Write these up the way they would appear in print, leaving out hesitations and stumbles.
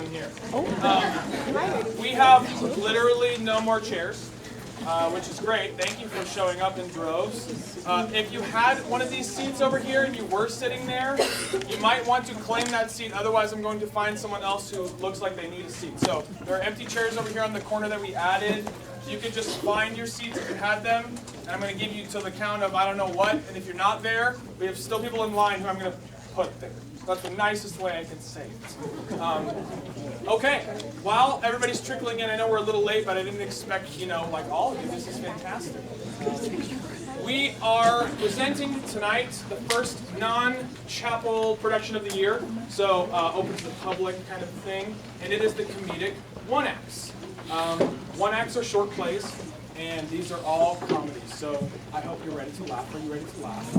in here. We have literally no more chairs, which is great. Thank you for showing up in droves. If you had one of these seats over here and you were sitting there, you might want to claim that seat. Otherwise, I'm going to find someone else who looks like they need a seat. So there are empty chairs over here on the corner that we added. You could just find your seats if you had them. And I'm going to give you till the count of I don't know what. And if you're not there, we have still people in line who I'm going to put there. That's the nicest way I can say it. Okay, while everybody's trickling in, I know we're a little late, but I didn't expect, like all of you. This is fantastic. We are presenting tonight the first non-chapel production of the year, so open to the public kind of thing, and it is the Comedic one-acts. One-acts are short plays, and these are all comedies, so I hope you're ready to laugh. Are you ready to laugh?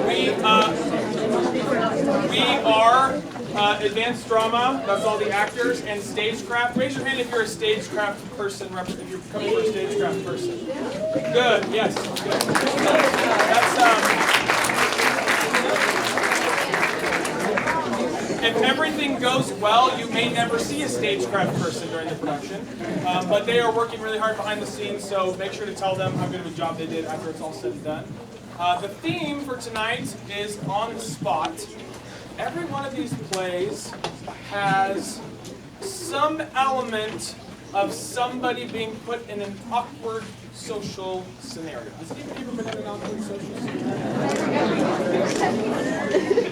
We are Advanced Drama, that's all the actors, and Stagecraft. Raise your hand if you're a Stagecraft person, if you're coming for a Stagecraft person. Good, yes, good. If everything goes well, you may never see a Stagecraft person during the production, but they are working really hard behind the scenes, so make sure to tell them how good of a job they did after it's all said and done. The theme for tonight is on the spot. Every one of these plays has some element of somebody being put in an awkward social scenario. Has anybody ever been in an awkward social scenario?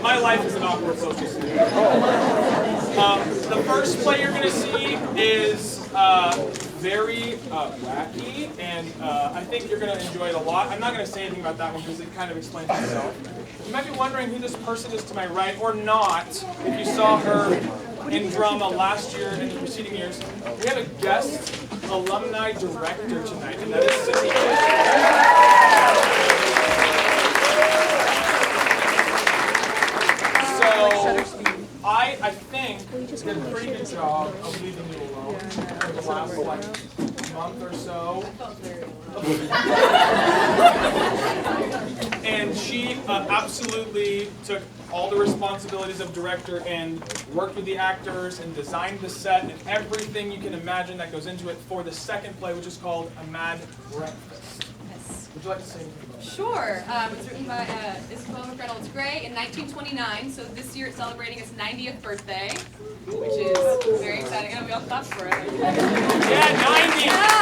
My life is an awkward social scenario. The first play you're going to see is very wacky, and I think you're going to enjoy it a lot. I'm not going to say anything about that one because it kind of explains itself. You might be wondering who this person is to my right, or not, if you saw her in drama last year and the preceding years. We have a guest alumni director tonight, and that is Cindy. So I think did a pretty good job of leaving you alone for the last month or so. And she absolutely took all the responsibilities of director and worked with the actors and designed the set and everything you can imagine that goes into it for the second play, which is called A Mad Breakfast. Yes. Would you like to say anything about it? Sure. It was written by Isabel McReynolds Gray in 1929, so this year it's celebrating its 90th birthday, which is very exciting. I know we all clapped for it. Yeah, 90! Yeah!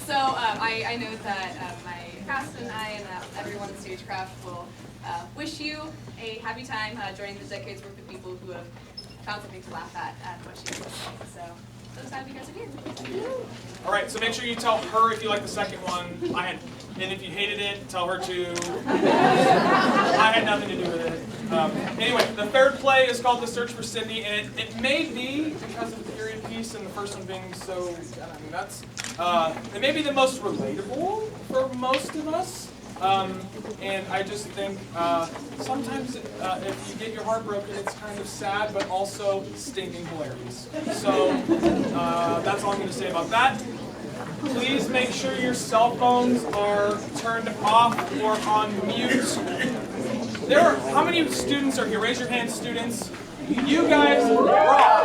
So I know that my cast and I and everyone in Stagecraft will wish you a happy time joining the decade's worth of people who have found something to laugh at what she has. So excited you guys are here. All right, so make sure you tell her if you like the second one. And if you hated it, tell her too. I had nothing to do with it. Anyway, the third play is called The Search for Cindy, and it may be, because of the period piece and the first one being so nuts, it may be the most relatable for most of us. And I just think sometimes if you get your heart broken, it's kind of sad, but also stinking hilarious. So that's all I'm going to say about that. Please make sure your cell phones are turned off or on mute. How many students are here? Raise your hand, students. You guys rock.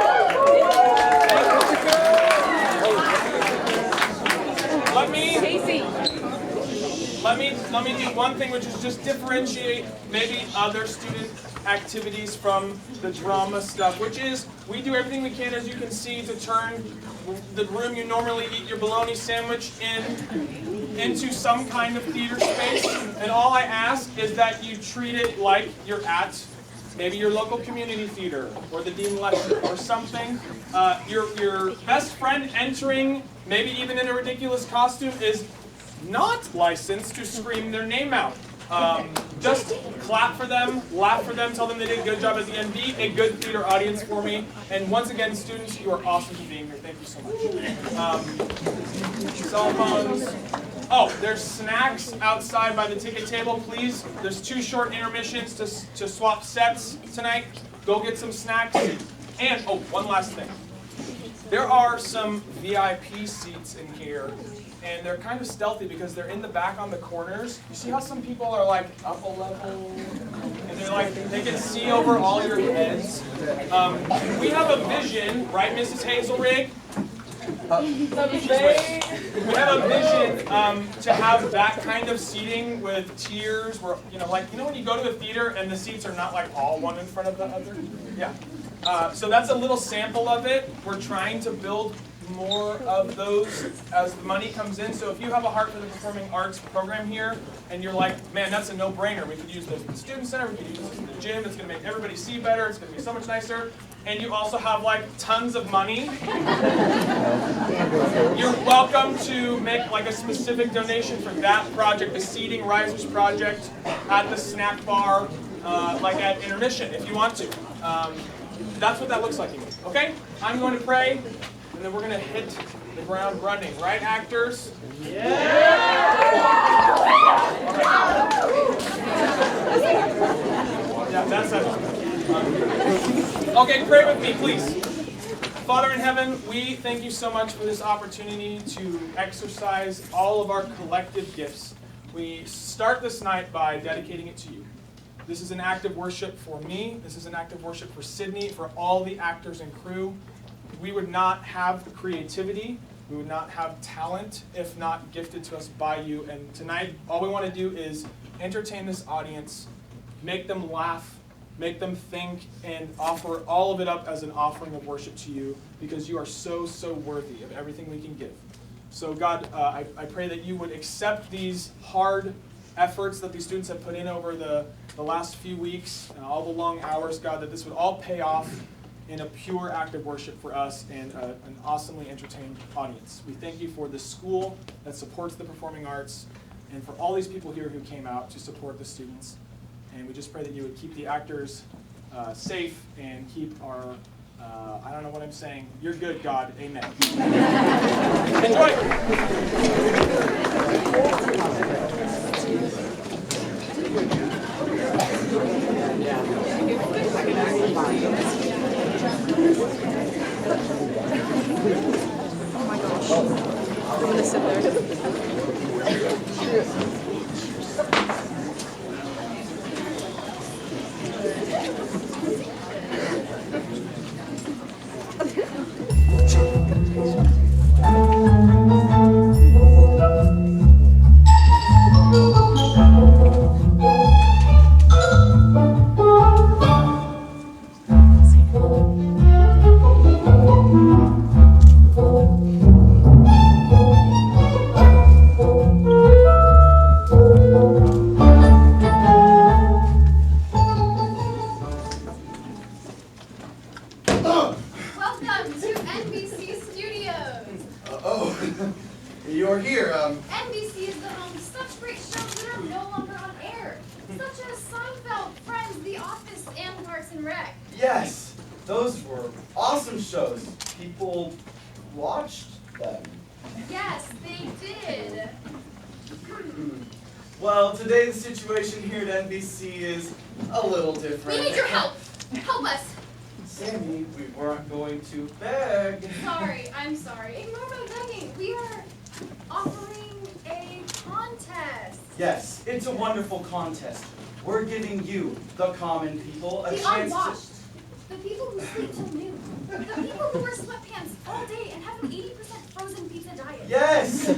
Let me do one thing, which is just differentiate maybe other student activities from the drama stuff, which is we do everything we can, as you can see, to turn the room you normally eat your bologna sandwich into some kind of theater space. And all I ask is that you treat it like you're at maybe your local community theater or the Dean Lecture or something. Your best friend entering, maybe even in a ridiculous costume, is not licensed to scream their name out. Just clap for them, laugh for them, tell them they did a good job at the end. Be a good theater audience for me. And once again, students, you are awesome for being here. Thank you so much. Cell phones. Oh, there's snacks outside by the ticket table, please. There's 2 short intermissions to swap sets tonight. Go get some snacks. And, oh, one last thing. There are some VIP seats in here and they're kind of stealthy because they're in the back on the corners. You see how some people are like up a level, and they're like, they can see over all your heads. We have a vision, right, Mrs. Hazelrig? We have a vision to have that kind of seating with tiers where, like, when you go to a theater and the seats are not like all one in front of the other? Yeah. So that's a little sample of it. We're trying to build more of those as the money comes in. So if you have a heart for the performing arts program here, and you're like, man, that's a no-brainer. We could use this in the student center, we could use this in the gym, it's going to make everybody see better, it's going to be so much nicer. And you also have like tons of money. You're welcome to make like a specific donation for that project, the Seating Risers project at the snack bar, like at Intermission, if you want to. That's what that looks like. Okay? I'm going to pray, and then we're going to hit the ground running. Right, actors? Yeah! Yeah, that's it. Okay, pray with me, please. Father in heaven, we thank you so much for this opportunity to exercise all of our collective gifts. We start this night by dedicating it to you. This is an act of worship for me. This is an act of worship for Sydney, for all the actors and crew. We would not have the creativity, we would not have talent if not gifted to us by you. And tonight, all we want to do is entertain this audience, make them laugh, make them think, and offer all of it up as an offering of worship to you, because you are so, so worthy of everything we can give. So God, I pray that you would accept these hard efforts that these students have put in over the last few weeks, and all the long hours, God, that this would all pay off in a pure act of worship for us and an awesomely entertained audience. We thank you for the school that supports the performing arts, and for all these people here who came out to support the students. And we just pray that you would keep the actors safe and keep our, I don't know what I'm saying. You're good, God. Amen. Enjoy. Oh my gosh. I'm going to sit there. You're here. NBC is the home to such great shows that are no longer on air, such as Seinfeld, Friends, The Office, and Parks and Rec. Yes, those were awesome shows. People watched them. Yes, they did. Well, today the situation here at NBC is a little different. We need your help. Help us. Sammy, we weren't going to beg. I'm sorry. Ignore my begging. We are offering a contest. Yes, it's a wonderful contest. We're giving you, the common people, a The chance unwashed. The people who sleep till noon. The people who wear sweatpants all day and have an 80% frozen pizza diet. Yes!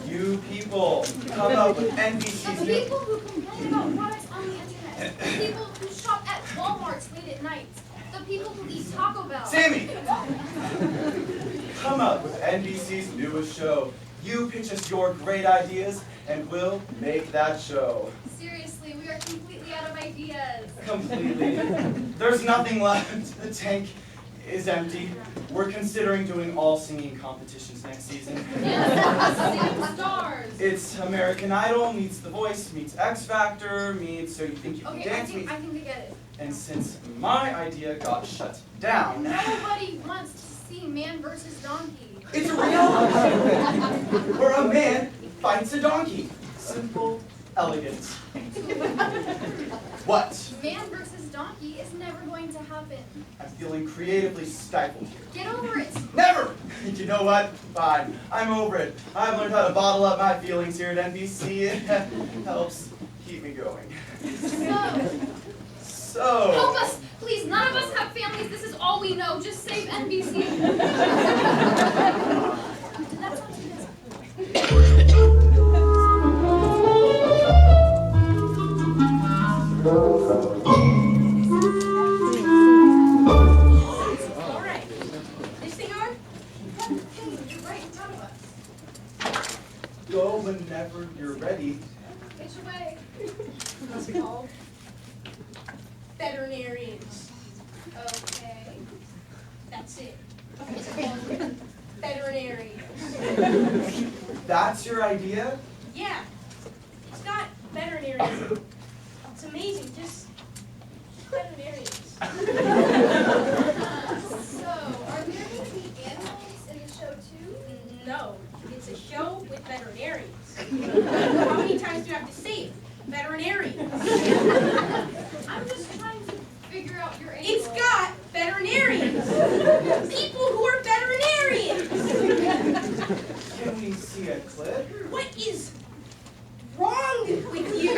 You people, come up with The NBC's new... people who complain about products on the internet. The people who shop at Walmart late at night. The people who eat Taco Bell. Sammy! Come up with NBC's newest show. You pitch us your great ideas, and we'll make that show. Seriously, we are completely out of ideas. Completely. There's nothing left. The tank is empty. We're considering doing all singing competitions next season. Same stars. It's American Idol meets The Voice meets X Factor meets So You Think You Can Okay, Dance I meets... think we get it. And since my idea got shut down... Nobody wants to see Man versus Donkey. It's a reality show where a man fights a donkey. Simple, elegant. What? Man versus Donkey is never going to happen. I'm feeling creatively stifled here. Get over it. Never! You know what? Fine. I'm over it. I've learned how to bottle up my feelings here at NBC. It helps keep me going. So. Help us! Please, none of us have families. This is all we know. Just save NBC. That's all she does. All right. This thing on? Hey, you're right in front of us. Go whenever you're ready. Get your way. What's it called? Veterinarians. Okay. That's it. It's called veterinarians. That's your idea? Yeah. It's not veterinarians. It's amazing. Just veterinarians. So, are there going to be animals in the show too? No. It's a show with veterinarians. How many times do you have to say it? Veterinarians. I'm just trying to figure out your angle. It's got veterinarians. People who are veterinarians. Can we see a clip? What is wrong with you?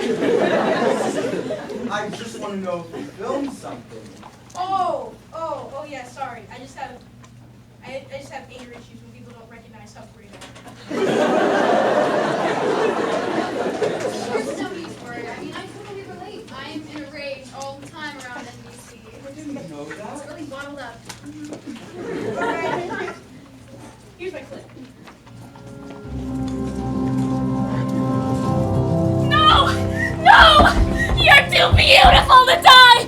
I just want to know if we filmed something. Oh yeah, sorry. I just have anger issues when people don't recognize South Korea. There's no need for it. I mean, I totally relate. I'm in a rage all the time around NBC. I didn't know It's that. really bottled up. Alright. Here's my clip. No! No! You're too beautiful to die!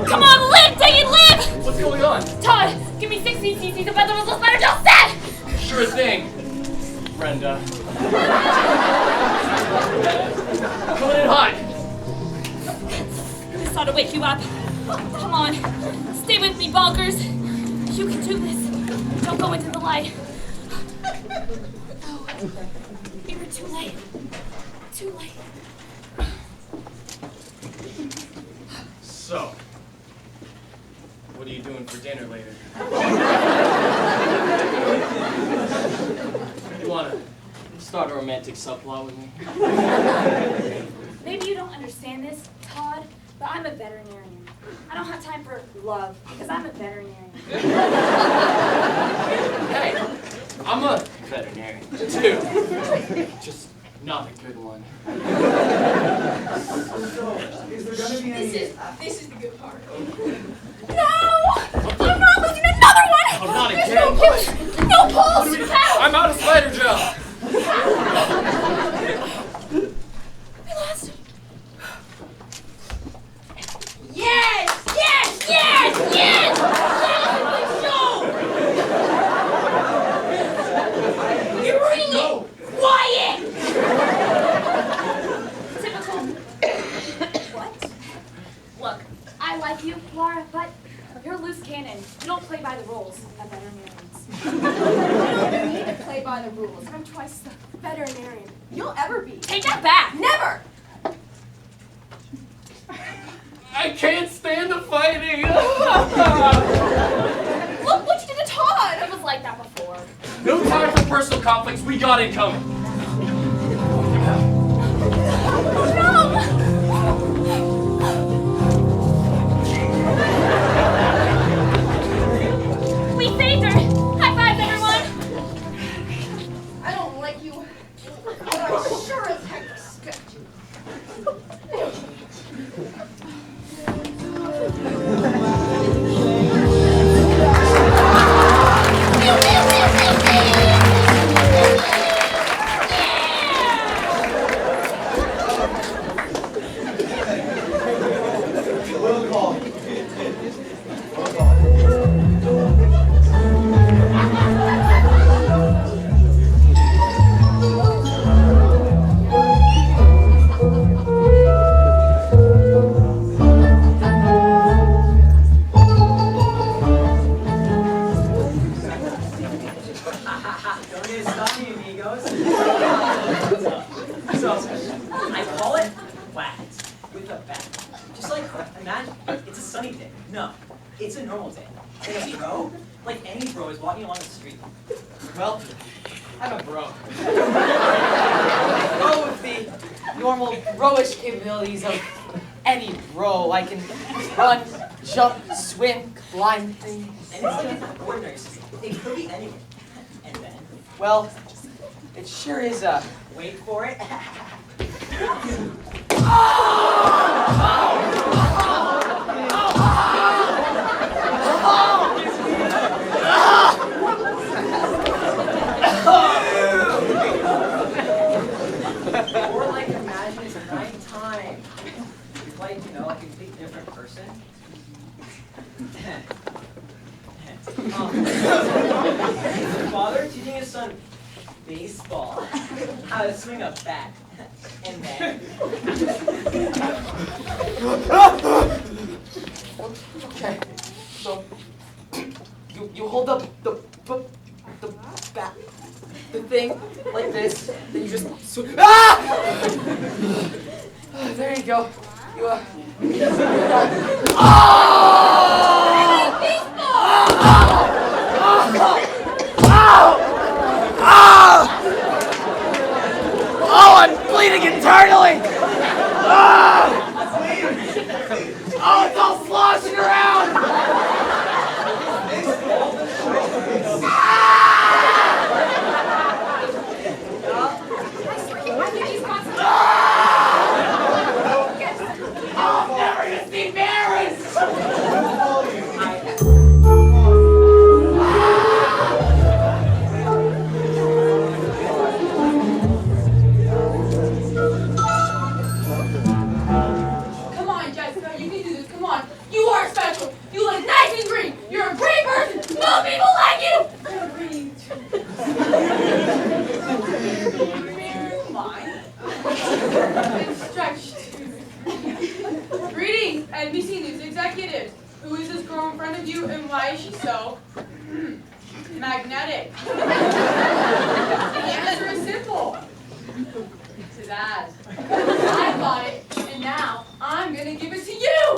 Come on, live, take it, live! What's going on? Todd, give me 16 cc's of Relatable Spider Gel set! Sure thing, Brenda. Coming in hot. This ought to wake you up. Come on, stay with me, bonkers. You can do this. Don't go into the light. Oh, you're too late. Too late. So, what are you doing for dinner later? You wanna start a romantic subplot with me? Maybe you don't understand this, Todd, but I'm a veterinarian. I don't have time for love because I'm a veterinarian. Hey, I'm a veterinarian too. Just not a good one. So, is there going to be any... This is the good part. No! I'm not losing another one! Oh, not again. No pulse! Help! I'm out of spider gel. We lost. Yes! Yes! Yes! Yes! Let's go! You're really quiet! Typical. What? Look, I like you, Laura, but you're a loose cannon. You don't play by the rules of veterinarians. I don't need to play by the rules. I'm twice the veterinarian you'll ever be. Take that back! Never! I can't stand the fighting. Look what you did to Todd! It was like that before. No time for personal conflicts. We got it coming. We saved her! High fives, everyone! I don't like you, but I sure as heck respect you. Will call. Don't get stuffy, amigos. So, I call it whacked with a bat. Just like, imagine, it's a sunny day. No, It's a normal day. And a bro, like any bro, is walking along the street. Well, I'm a bro. Bro with the normal bro-ish capabilities of any bro. I can run, jump, swim, climb things. And it's like an ordinary street. It could be anyone. And then, Well, it sure is a... wait for it. Or like imagine it's nighttime. It's like, you know, a completely different person. His father teaching his son baseball, how to swing a bat, and then Okay, so you hold up the bat, the thing like this, then you just there you go. You Oh, I'm bleeding internally! Oh, it's all sloshing around! I'm never gonna see Maris! Come on, Jessica, you can do this. Come on. You are special. You look nice and green. You're a great person. Most people like you. Mine. Stretched. Greetings, NBC News executives. Who is this girl in front of you, and why is she so magnetic? The answer is simple. Dad. I bought it, and now I'm gonna give it to you!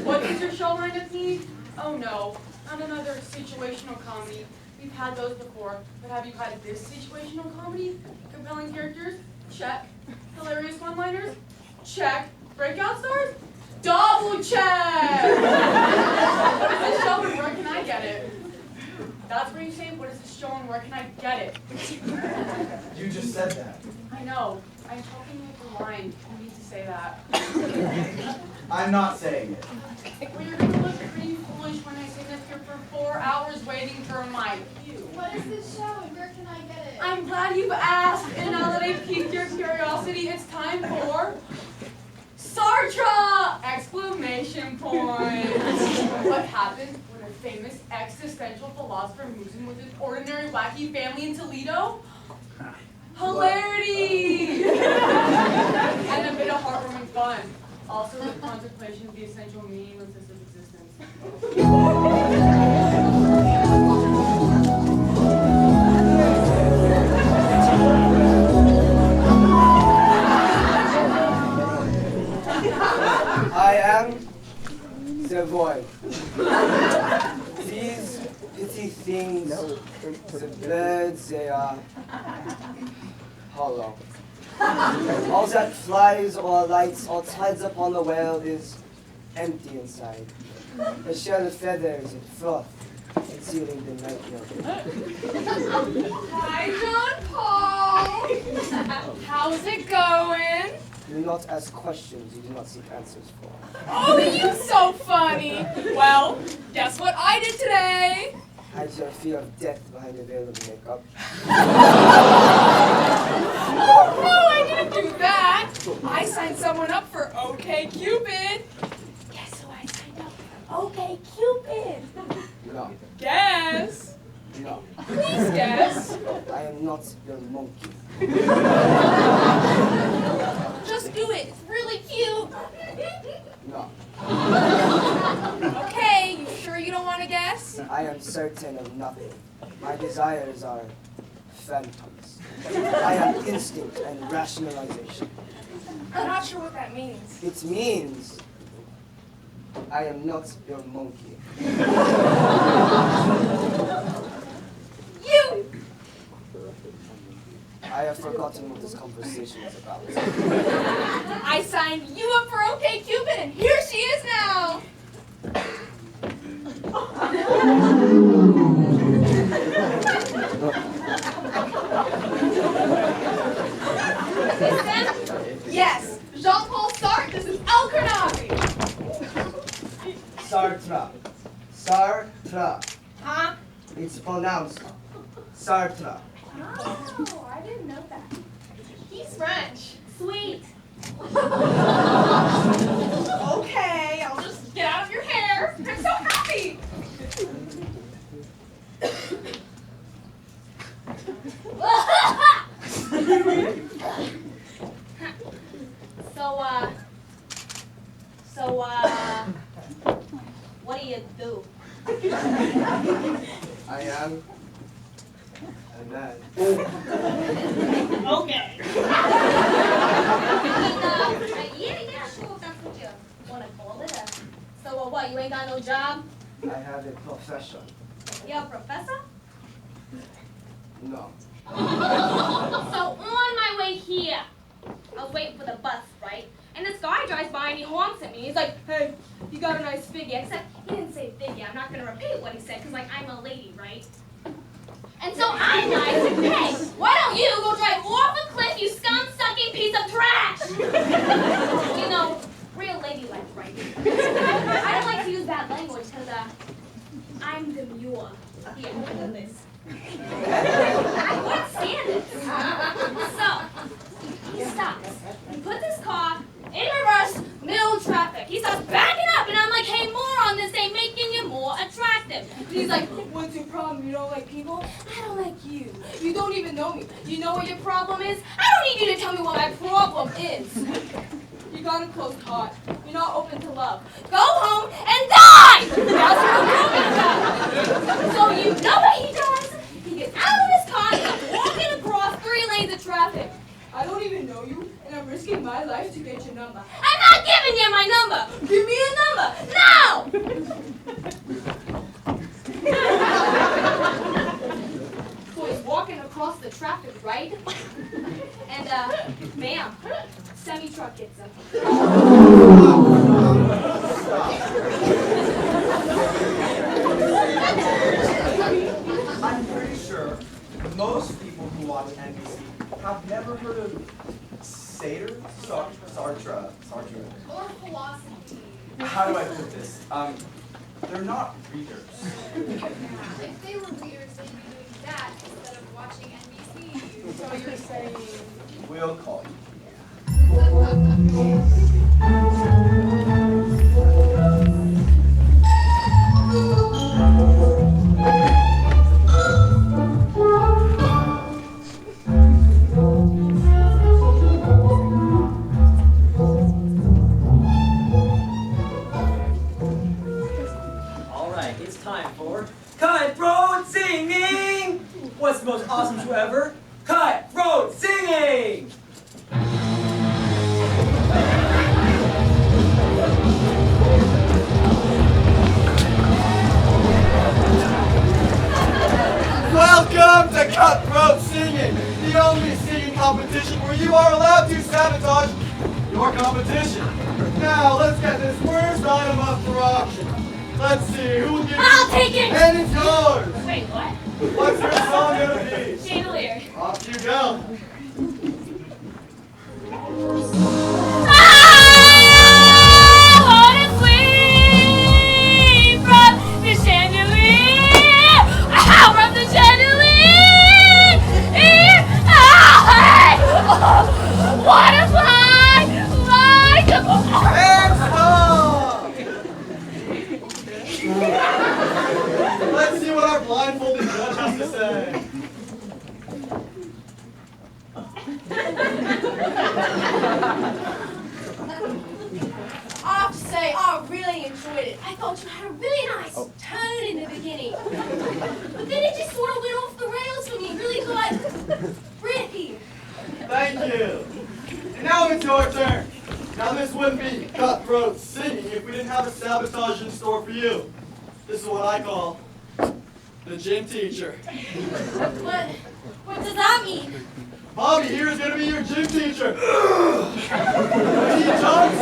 What does your show lineup need? Oh no, not another situational comedy. We've had those before, but have you had this situational comedy? Compelling characters? Check. Hilarious one-liners? Check. Breakout stars? Double check! What is this show and where can I get it? That's where you say, what is this show and where can I get it? You just said that. I know. I'm talking with the line. You need to say that. I'm not saying it. Well, you're going to look pretty foolish when I sit up here for 4 hours waiting for my cue. What is this show and where can I get it? I'm glad you've asked, and now that I've piqued your curiosity, it's time for Sartre! Exclamation point! What happens when a famous existential philosopher moves in with his ordinary wacky family in Toledo? Hilarity! And a bit of heartwarming fun. Also the contemplation of the essential meaninglessness of existence. I am the void. These petty things, the birds, they are hollow. All that flies or lights or tides upon the world is empty inside. A shell of feathers and froth concealing the night note. Hi, John Paul! How's it going? Do not ask questions you do not seek answers for. Oh, you're so funny! Well, guess what I did today? Hide your fear of death behind a veil of makeup. Oh, no, I didn't do that! I signed someone up for OK Cupid. Guess who I signed up for? OK Cupid. No, Guess. no. Please guess. I am not your monkey. Just do it. It's really cute. No. Okay, you sure you don't want to guess? I am certain of nothing. My desires are phantoms. I have instinct and rationalization. I'm not sure what that means. It means I am not your monkey. You! I have forgotten what this conversation is about. I signed you up for OkCupid, and here she is now! Yes, Jean-Paul Sartre, this is El Carnavi. Sartre. Sartre. Huh? It's pronounced Sartre. Oh, I didn't know that. He's French. Sweet. Okay, I'll just get out of your hair. I'm so happy. What do you do? I am a man. Okay. Yeah, sure, if that's what you want to call it. So what, you ain't got no job? I have a profession. You a professor? No. So on my way here, I was waiting for the bus, right? And this guy drives by and he honks at me. He's like, hey, you got a nice figure. Except he didn't say figure. I'm not going to repeat what he said because, like, I'm a lady, right? And so I'm like, hey, why don't you go drive off a cliff, you scum-sucking piece of trash? You know, real ladylike, right? I don't like to use bad language because, I'm demure. Here, look at this. I can't stand it. So, he stops. He puts his car in reverse, middle of traffic. He starts backing up, and I'm like, hey, moron, this ain't making you more attractive. And he's like, what's your problem? You don't like people? I don't like you. You don't even know me. Do you know what your problem is? I don't need you to tell me what my problem is. You got a closed heart. You're not open to love. Go home and die! That's what I'm talking about. So you know what he does? He gets out of his car and he's walking across 3 lanes of traffic. I don't even know you, and I'm risking my life to get your number. I'm not giving you my number! Give me a number! Now! So he's walking across the traffic, right? And, ma'am, semi-truck hits him. I'm pretty sure most people who watch NBC have never heard of Sartre. Or philosophy. How do I put this? They're not readers. If they were readers, they'd be doing that instead of watching NBC. So you're saying... We'll call you. Alright, it's time for cutthroat singing! What's the most awesome show ever? Cutthroat singing! Welcome to Cutthroat Singing, the only singing competition where you are allowed to sabotage your competition. Now, let's get this first item up for auction. Let's see, who will give I'll take it! And it's yours! Wait, what? What's your song gonna be? Chandelier. Off you go. And stop! Let's see what our blindfolded judge has to say. I have to say, I really enjoyed it. I thought you had a really nice tone in the beginning. But then it just sort of went off the rails for me. Really got rippy. Thank you. And now it's your turn. Now this wouldn't be cutthroat singing if we didn't have a sabotage in store for you. This is what I call the gym teacher. What does that mean? Bobby here is going to be your gym teacher. When he jumps,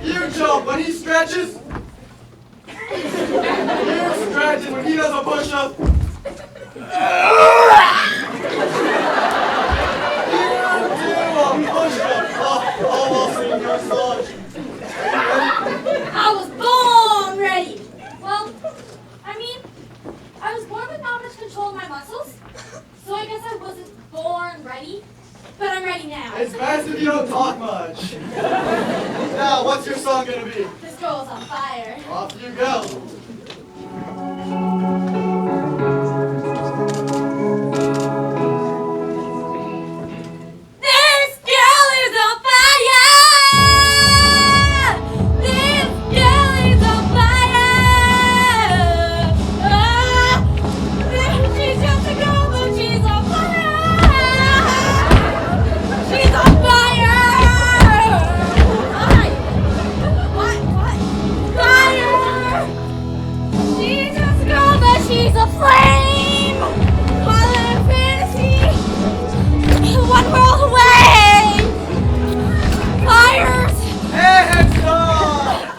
you jump. When he stretches, you stretch. And when he does a push-up, you do a push-up. All while singing your song. I was born ready. Well, I mean, I was born with not much control of my muscles, so I guess I wasn't born ready, but I'm ready now. It's best if you don't talk much. Now, what's your song going to be? This girl's on fire. Off you go. This girl is on fire! This girl is on fire! She's just a girl, but she's on fire! She's on fire! What? Fire! She's just a girl, but she's a flame! While in fantasy, one world away! Fires! And stop!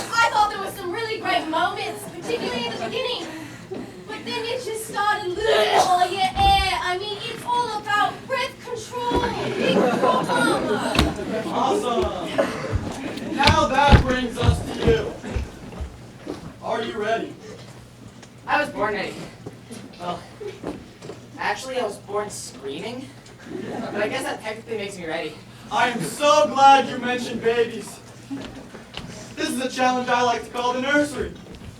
I thought there was some really great moments, particularly in the beginning. But then it just started losing all your air. I mean, it's all about breath control. Big problem. Awesome. Now that brings us to you. Are you ready? I was born ready. Well, actually, I was born screaming. But I guess that technically makes me ready. I am so glad you mentioned babies. This is a challenge I like to call the nursery.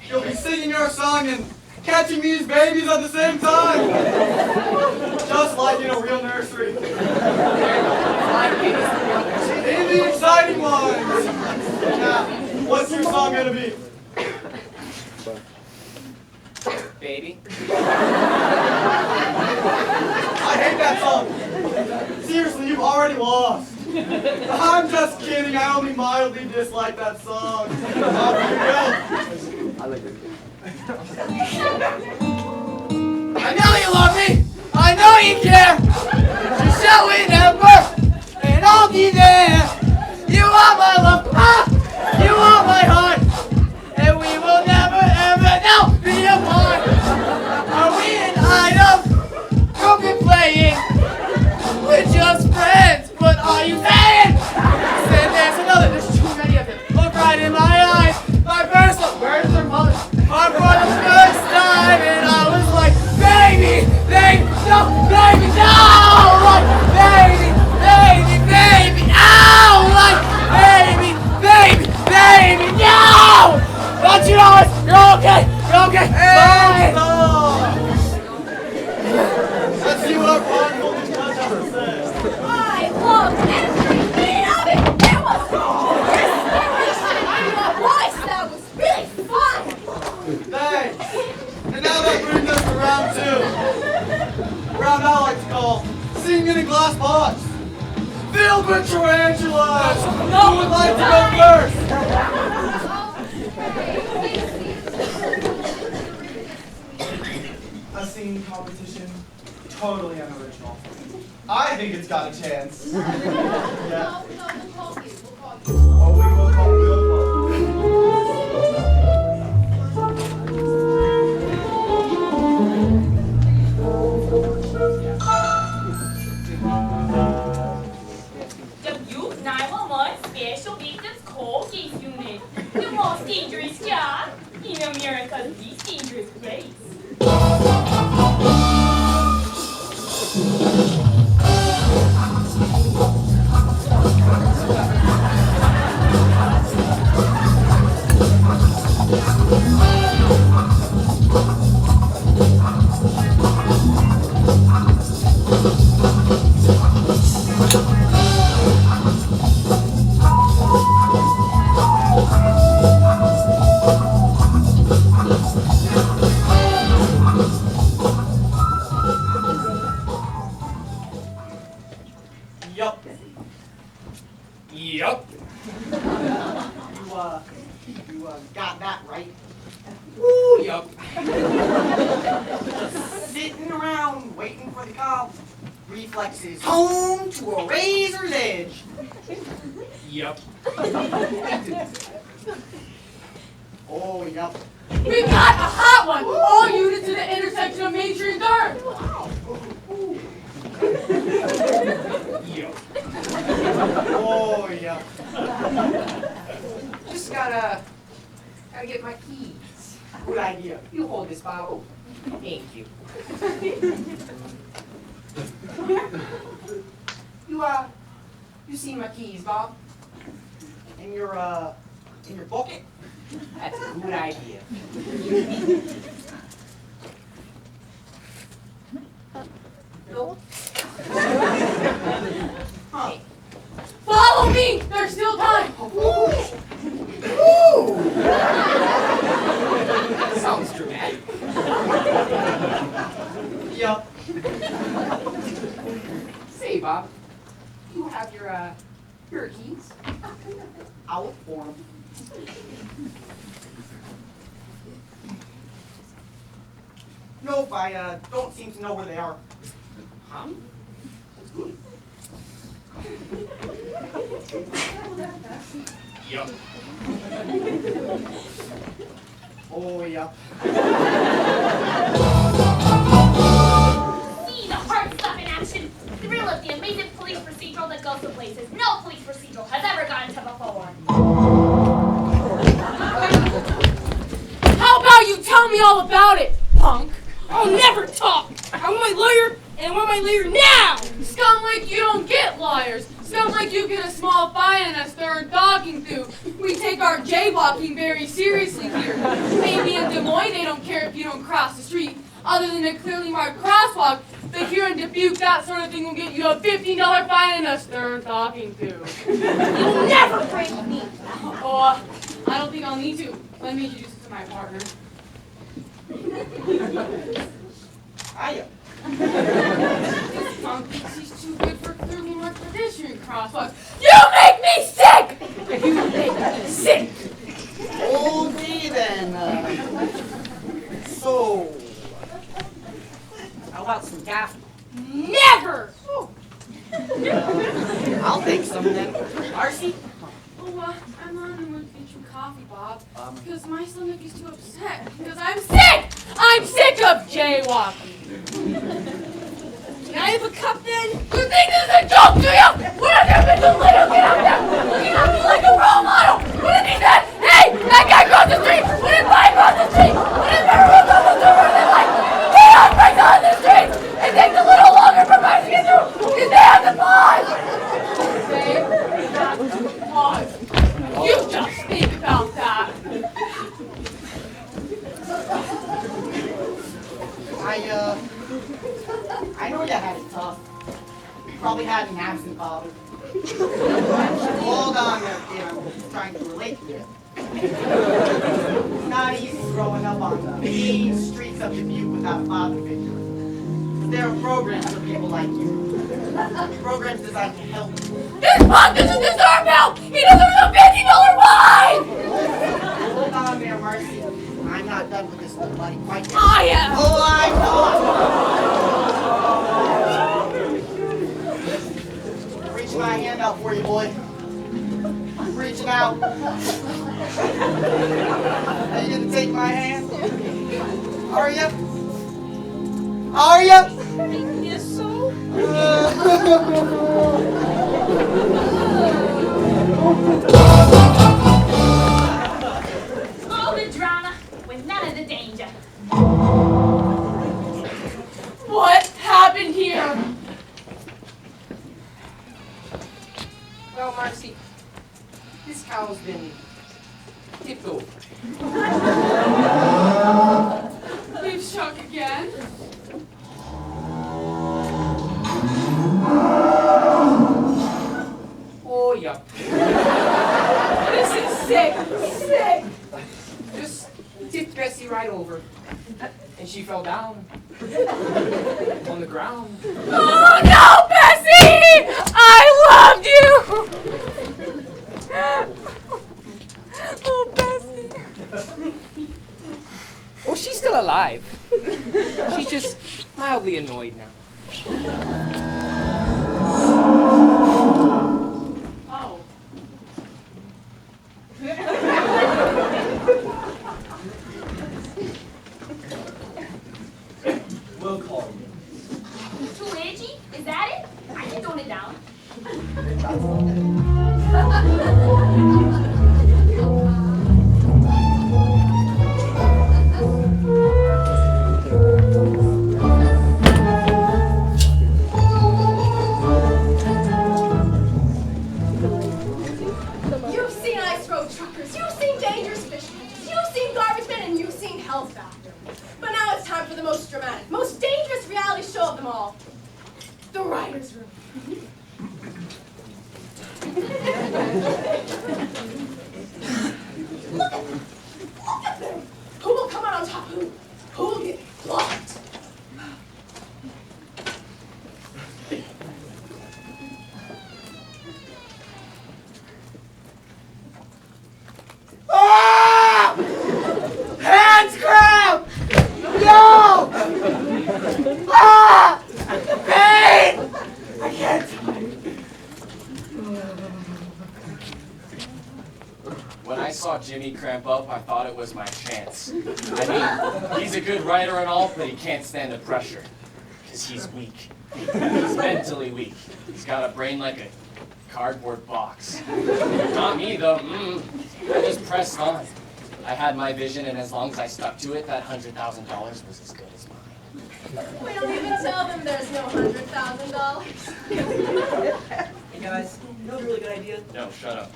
You'll be singing your song and catching these babies at the same time. Just like in a real nursery. In the exciting ones. Now, what's your song going to be? Baby. I hate that song. Seriously, you've already lost. I'm just kidding. I only mildly dislike that song. Off you go. I know you love me. I know you care. You show it ever, and I'll be there. You are my love. You are my heart, and we will never ever now be apart. Are we an item? You've been playing. We're just friends. What are you saying? Said there's another. There's too many of them. Look right in my eyes. My first love. Where's their mother? Our brother's first time, and I was like, baby, no, baby, no, like, baby, ow, like, baby, no. Don't you know it? You're okay. Bye. Let's see what our blindfold judge has to say. I love every minute of it! There was inspiration in your voice that was really fun! Thanks. And now that brings us to round two. Round I like to call singing in a glass box. Filled with tarantulas. Who would like to go first? A singing competition, totally unoriginal. I think it's got a chance. Yeah. No, we'll call you. Oh, we will call. W911 Special Victims Cold Case Unit, the most dangerous job in America's least dangerous place. Yup. Yup. You got that right. Ooh, yup. Sitting around waiting for the call. Reflexes home to a razor's edge. Yup. Oh, yup. We got a hot one! All units to the intersection of Main Street and 3rd! Yup. Oh, yup. Just gotta get my keys. Good idea. You hold this, Bob. Thank you. You seen my keys, Bob? In your bucket? That's a good idea. No? Huh. Follow me! There's still time! Sounds dramatic. Yup. Say, Bob, you have your keys? I'll look for them. Nope, I don't seem to know where they are. Huh? That's good. Yup. Oh, yup. See the hard stuff in action. Thrill of the amazing police procedural that goes to places no police procedural has ever gotten to before. How about you tell me all about it, punk? I'll never talk! I want my lawyer, and I want my lawyer now! Scum like you don't get lawyers. Scum like you get a small fine and us third talking to. We take our jaywalking very seriously here. Maybe in Des Moines they don't care if you don't cross the street. Other than a clearly marked crosswalk, but here in Dubuque, that sort of thing will get you a $15 fine and us third talking to. You'll never break me! Oh, I don't think I'll need to. Let me introduce you to my partner. Hiya. This punk thinks he's too good for clearly marked pedestrian crosswalks. You make me sick! You make me sick! Okay then. So, how about some coffee? Never! I'll take some then. Marcy? Oh, I'm on the mood to get you coffee, Bob. Because my stomach is too upset. Because I'm sick! I'm sick of jaywalking. Can I have a cup then? You think this is a joke, do you? What have you been doing? Get out there! Looking at me like a role model! What did he say? Hey! That guy crossed the street! What did Mike cross the street? What did Berean cross the street? Like, chaos breaks on the street! It takes a little longer for Mike to get through! Because they have to pause! They have to pause. You just think about that! I know you had it tough. You probably had an absent father. Hold on there, kid. I'm trying to relate to you. It's not easy growing up on the mean streets of Dubuque without a father figure. There are programs for people like you. Programs designed to help you. This punk doesn't deserve help! He deserves a $50 fine! Hold on there, Marcy. I'm not done with this little buddy quite yet. I am! Oh, I'm not! Reach my hand out for you, boy. Reach it out. Are you gonna take my hand? Are you? Are you? I guess so. All the drama with none of the danger. What happened here? Well, Marcy, this cow's been tipped over. We've struck again. Oh, yup. This is sick! Sick! Just tipped Bessie right over. And she fell down. On the ground. Oh no, Bessie! I You've seen ice road truckers, you've seen dangerous fishermen, you've seen garbage men, and you've seen Hell Factor. But now it's time for the most dramatic, most dangerous reality show of them all. The Writer's Room. Look at them! Look at them! Who will come out on top? Who will get blocked? Ah! Hands grab! No! Ah! Pain! I can't die. When I saw Jimmy cramp up, I thought it was my chance. I mean, he's a good writer and all, but he can't stand the pressure. Because he's weak. He's mentally weak. He's got a brain like a cardboard box. Not me, though. I just pressed on. I had my vision, and as long as I stuck to it, that $100,000 was as good as mine. We don't even tell them there's no $100,000. Hey guys, you know a really good idea? No, shut up.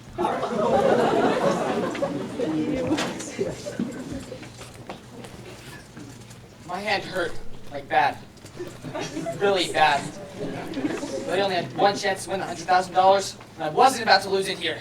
My hand hurt, like bad. Really bad. But I only had one chance to win the $100,000, and I wasn't about to lose it here.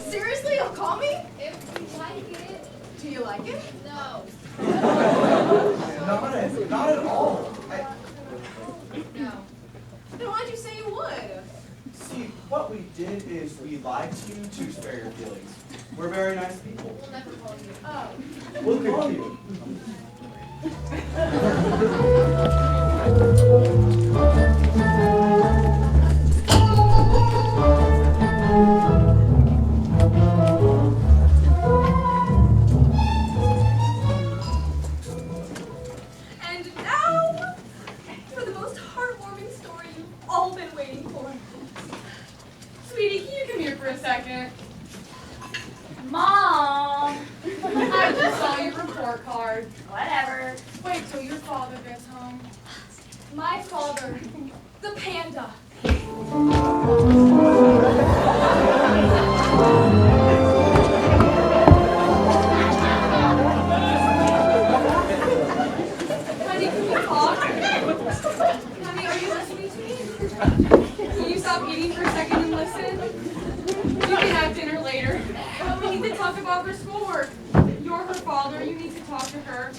Seriously, you'll call me? If you like it. Do you like it? No. Not at all. No. Then why'd you say you would? See, what we did is we lied to you to spare your feelings. We're very nice people. We'll never call you. Oh. We'll call you. And now, for the most heartwarming story you've all been waiting for. Sweetie, can you come here for a second? Mom! I just saw your report card. Whatever. Wait till your father gets home. My father, the panda. Honey, can we talk? Honey, are you listening to me? Can you stop eating for a second and listen? You can have dinner later. But we need to talk about her schoolwork. You're her father. You need to talk to her.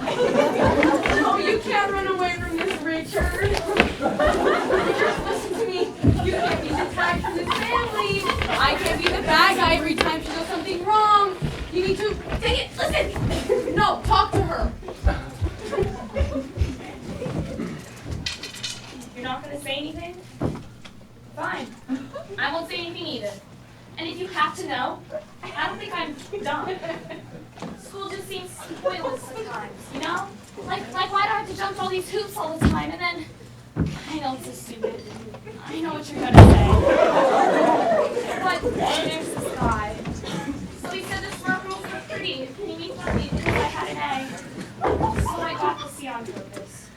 No, you can't run away from this, Richard. Richard, listen to me. You can't be detached from this family. I can't be the bad guy every time she does something wrong. You need to... Dang it, listen! No, talk to her. You're not gonna say anything? Fine. I won't say anything either. And if you have to know, I don't think I'm dumb. School just seems pointless sometimes, you know? Like why do I have to jump through all these hoops all the time? And then, I know it's so stupid. I know what you're gonna say. But there's this guy. So he said this work rules were pretty, and he made fun of me because I had an A. So I got the C on purpose.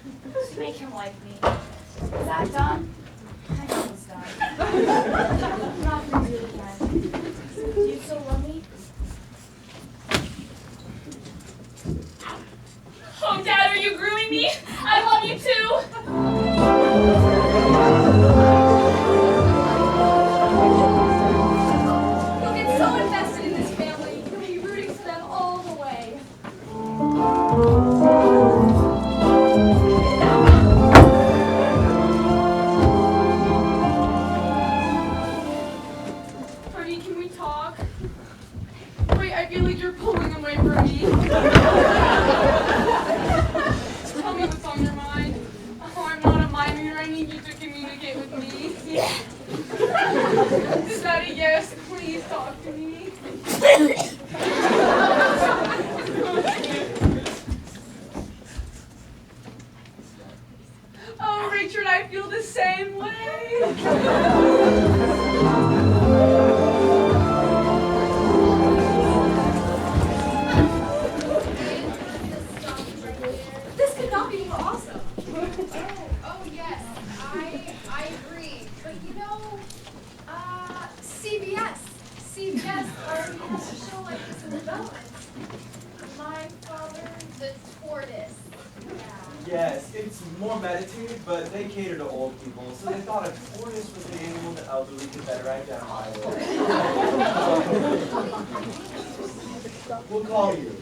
To make him like me. Is that dumb? I know it's dumb. I'm not gonna do it again. Do you still love me? Oh, Dad, are you grooming me? I love you too! You'll get so invested in this family. You'll be rooting for them all the way. Honey, can we talk? Wait, I feel like you're pulling away from me. Tell me what's on your mind. Oh, I'm not a mind reader. I need you to communicate with me. Is that a yes? Please talk to me. Oh, Richard, I feel the same way. This could not be more awesome. Oh yes, I agree. But you know, CBS already has a show like this in development. My father, the tortoise. Yes, it's more meditative, but they cater to old people, so they thought a tortoise was the animal the elderly could better identify with. We'll call you.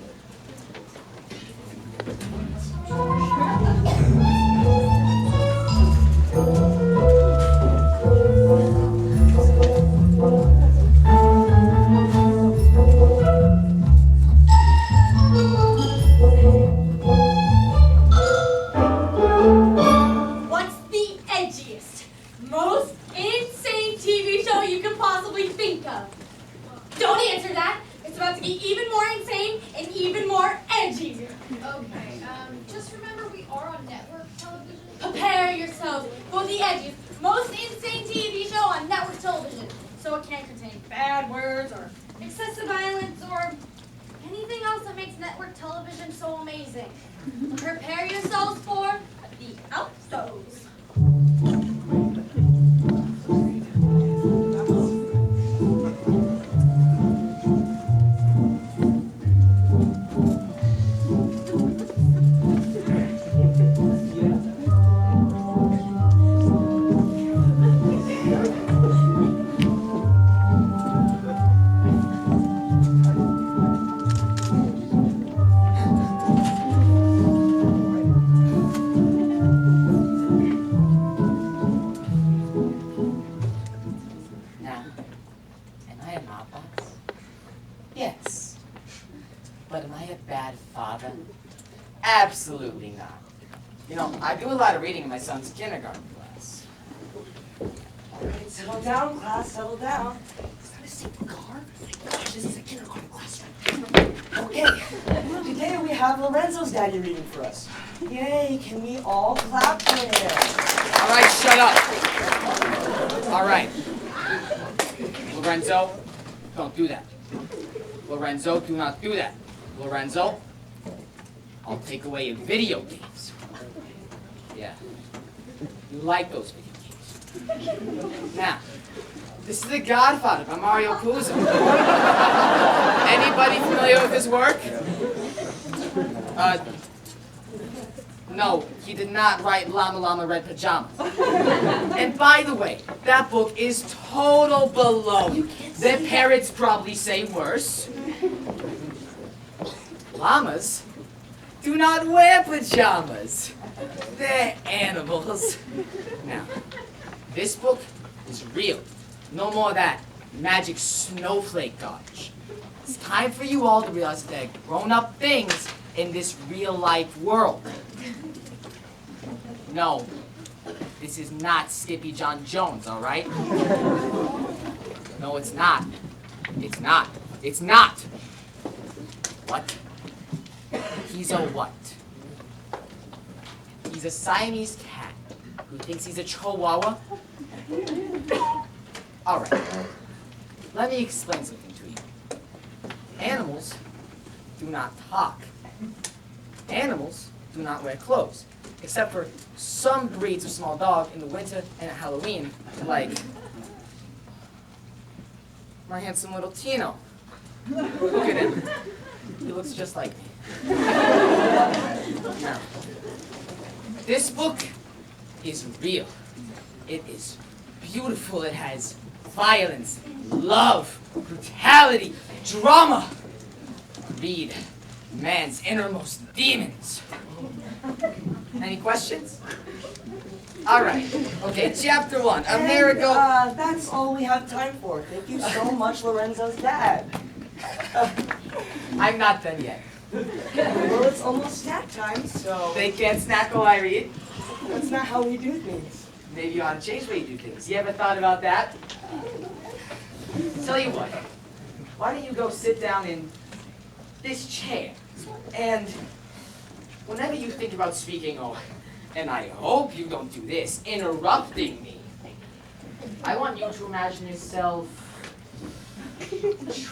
What's the edgiest, most insane TV show you can possibly think of? Don't answer that. It's about to get even more insane and even more edgy. Okay, just remember we are on network television. Prepare yourselves for the edgiest, most insane TV show on network television. So it can't contain bad words or excessive violence or anything else that makes network television so amazing. Prepare yourselves for the outros. Now, am I a mob boss? Yes. But am I a bad father? Absolutely not. You know, I do a lot of reading in my son's kindergarten class. Alright, settle down, class, settle down. Is that a safety car? Gosh, this is a kindergarten class. Okay, today we have Lorenzo's daddy reading for us. Yay, can we all clap for him? All right, shut up. All right. Lorenzo, don't do that. Lorenzo, do not do that. Lorenzo, I'll take away your video games. Yeah, you like those video games. Now, this is The Godfather by Mario Puzo. Anybody familiar with his work? No, he did not write Llama Llama Red Pajamas. And by the way, that book is total baloney. Their parents probably say worse. Llamas do not wear pajamas. They're animals. Now, this book is real. No more of that magic snowflake garbage. It's time for you all to realize that there are grown-up things in this real-life world. No, this is not Skippy John Jones, all right? No, it's not. It's not. It's not. What? He's a what? He's a Siamese cat who thinks he's a chihuahua. All right. Let me explain something to you. Animals do not talk. Animals do not wear clothes, except for some breeds of small dog in the winter and at Halloween, like my handsome little Tino. Look at him. He looks just like me. Now, this book is real. It is beautiful. It has violence, love, brutality, drama. Read man's innermost demons. Any questions? All right. Okay, chapter 1. America. That's all we have time for. Thank you so much, Lorenzo's dad. I'm not done yet. Well, it's almost snack time, so... They can't snack while I read. That's not how we do things. Maybe you ought to change the way you do things. You ever thought about that? Tell you what. Why don't you go sit down in this chair? And whenever you think about speaking, oh, and I hope you don't do this, interrupting me, I want you to imagine yourself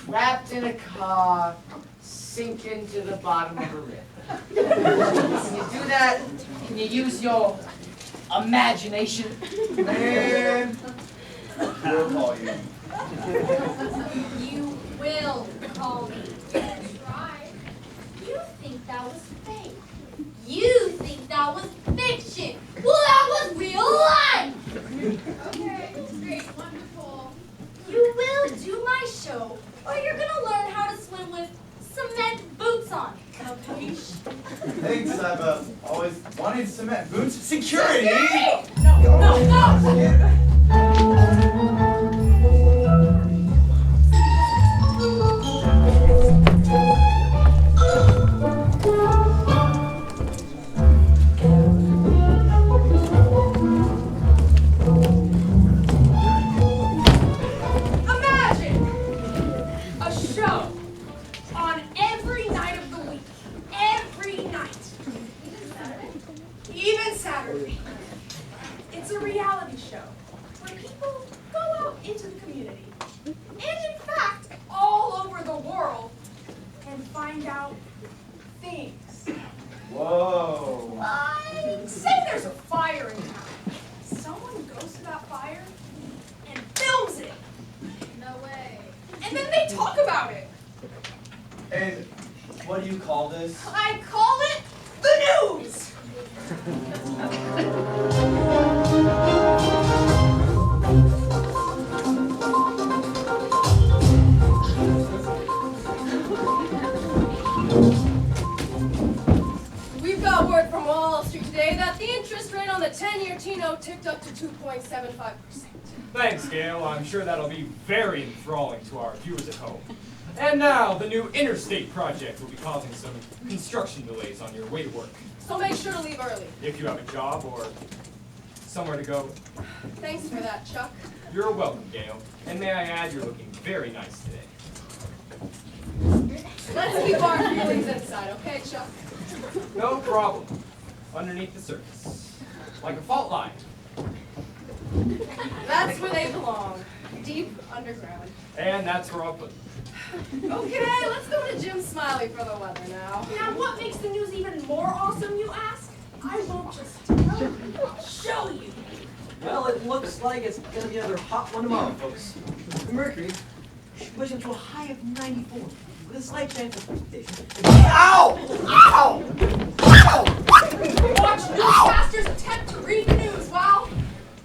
trapped in a car, sinking to the bottom of a river. Can you do that? Can you use your imagination? Man, we'll call you. You will call me. Try. You think that was fake. You think that was fiction. Well, that was real life. Okay, great, wonderful. You will do my show, or you're gonna learn how to swim with cement boots on. Capiche? Thanks, I've always wanted cement boots. Security! No. Imagine a show on every night of the week. Every night. Even Saturday. It's a reality show where people go out into the community, and in fact, all over the world, and find out things. Whoa. Like, say there's a fire in town. Someone goes to that fire and films it. No way. And then they talk about it. And what do you call this? I call it the news. We've got word from Wall Street today that the interest rate on the 10-year T-note ticked up to 2.75%. Thanks, Gail. I'm sure that'll be very enthralling to our viewers at home. And now, the new interstate project will be causing some construction delays on your way to work. So make sure to leave early. If you have a job or somewhere to go, Thanks for that, Chuck. you're welcome, Gail. And may I add, you're looking very nice today. Let's keep our feelings inside, okay, Chuck? No problem. Underneath the surface. Like a fault line. That's where they belong. Deep underground. And that's where I'll put them. Okay, let's go to Jim Smiley for the weather now. Now, what makes the news even more awesome, you ask? I won't just tell you, I'll show you. Well, it looks like it's going to be another hot one tomorrow, folks. The mercury should push up to a high of 94, with a slight chance of precipitation. Ow! Ow! Ow! Watch newscasters attempt to read the news, wow.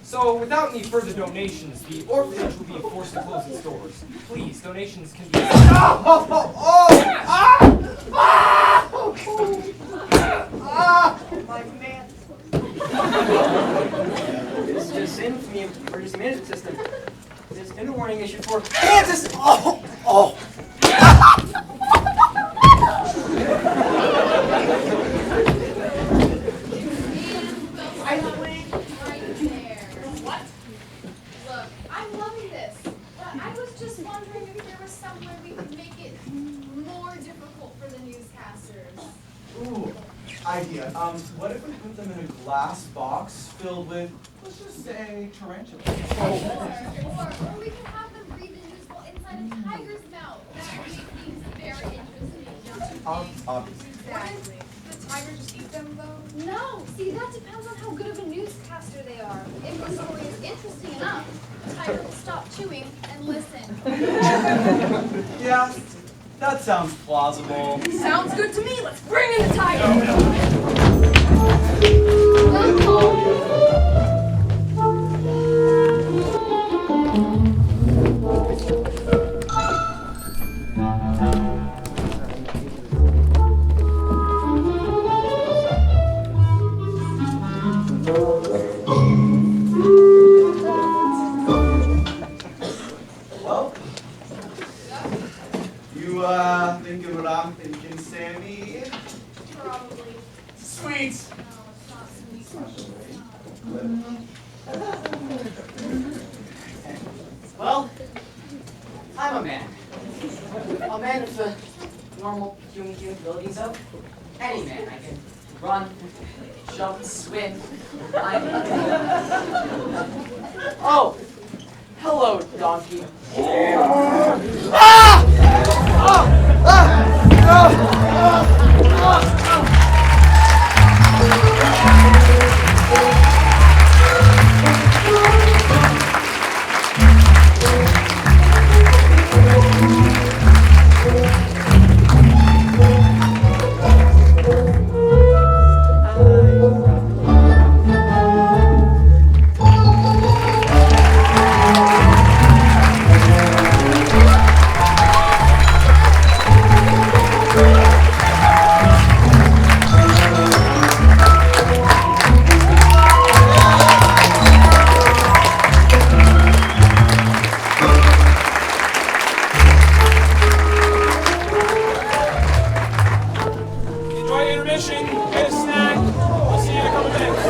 So, without any further donations, the orphanage will be forced to close its doors. Please, donations can be... My man. It's just in from the emergency management system. There's a warning issued for Kansas. Oh. What? Look, I'm loving this, but I was just wondering if there was some way we could make it more difficult for the newscasters. Ooh, idea. What if we put them in a glass box filled with, let's just say, tarantulas? Or we can have them read the news while inside a tiger's mouth. That would make things very interesting, don't you think? Obviously. Exactly. The tiger just eat them, though? No, see, that depends on how good of a newscaster they are. If the story is interesting enough, the tiger will stop chewing and listen. Yeah, that sounds plausible. Sounds good to me. Let's bring in the tiger. Well, you thinking what I'm and Sammy? Probably. Sweet. No, it's not sweet. Well, I'm a man. A man with the normal human abilities of any man. I can run, jump, swim, climb. Oh, hello, donkey. Ah! Enjoy intermission, get a snack. We'll see you in a couple minutes.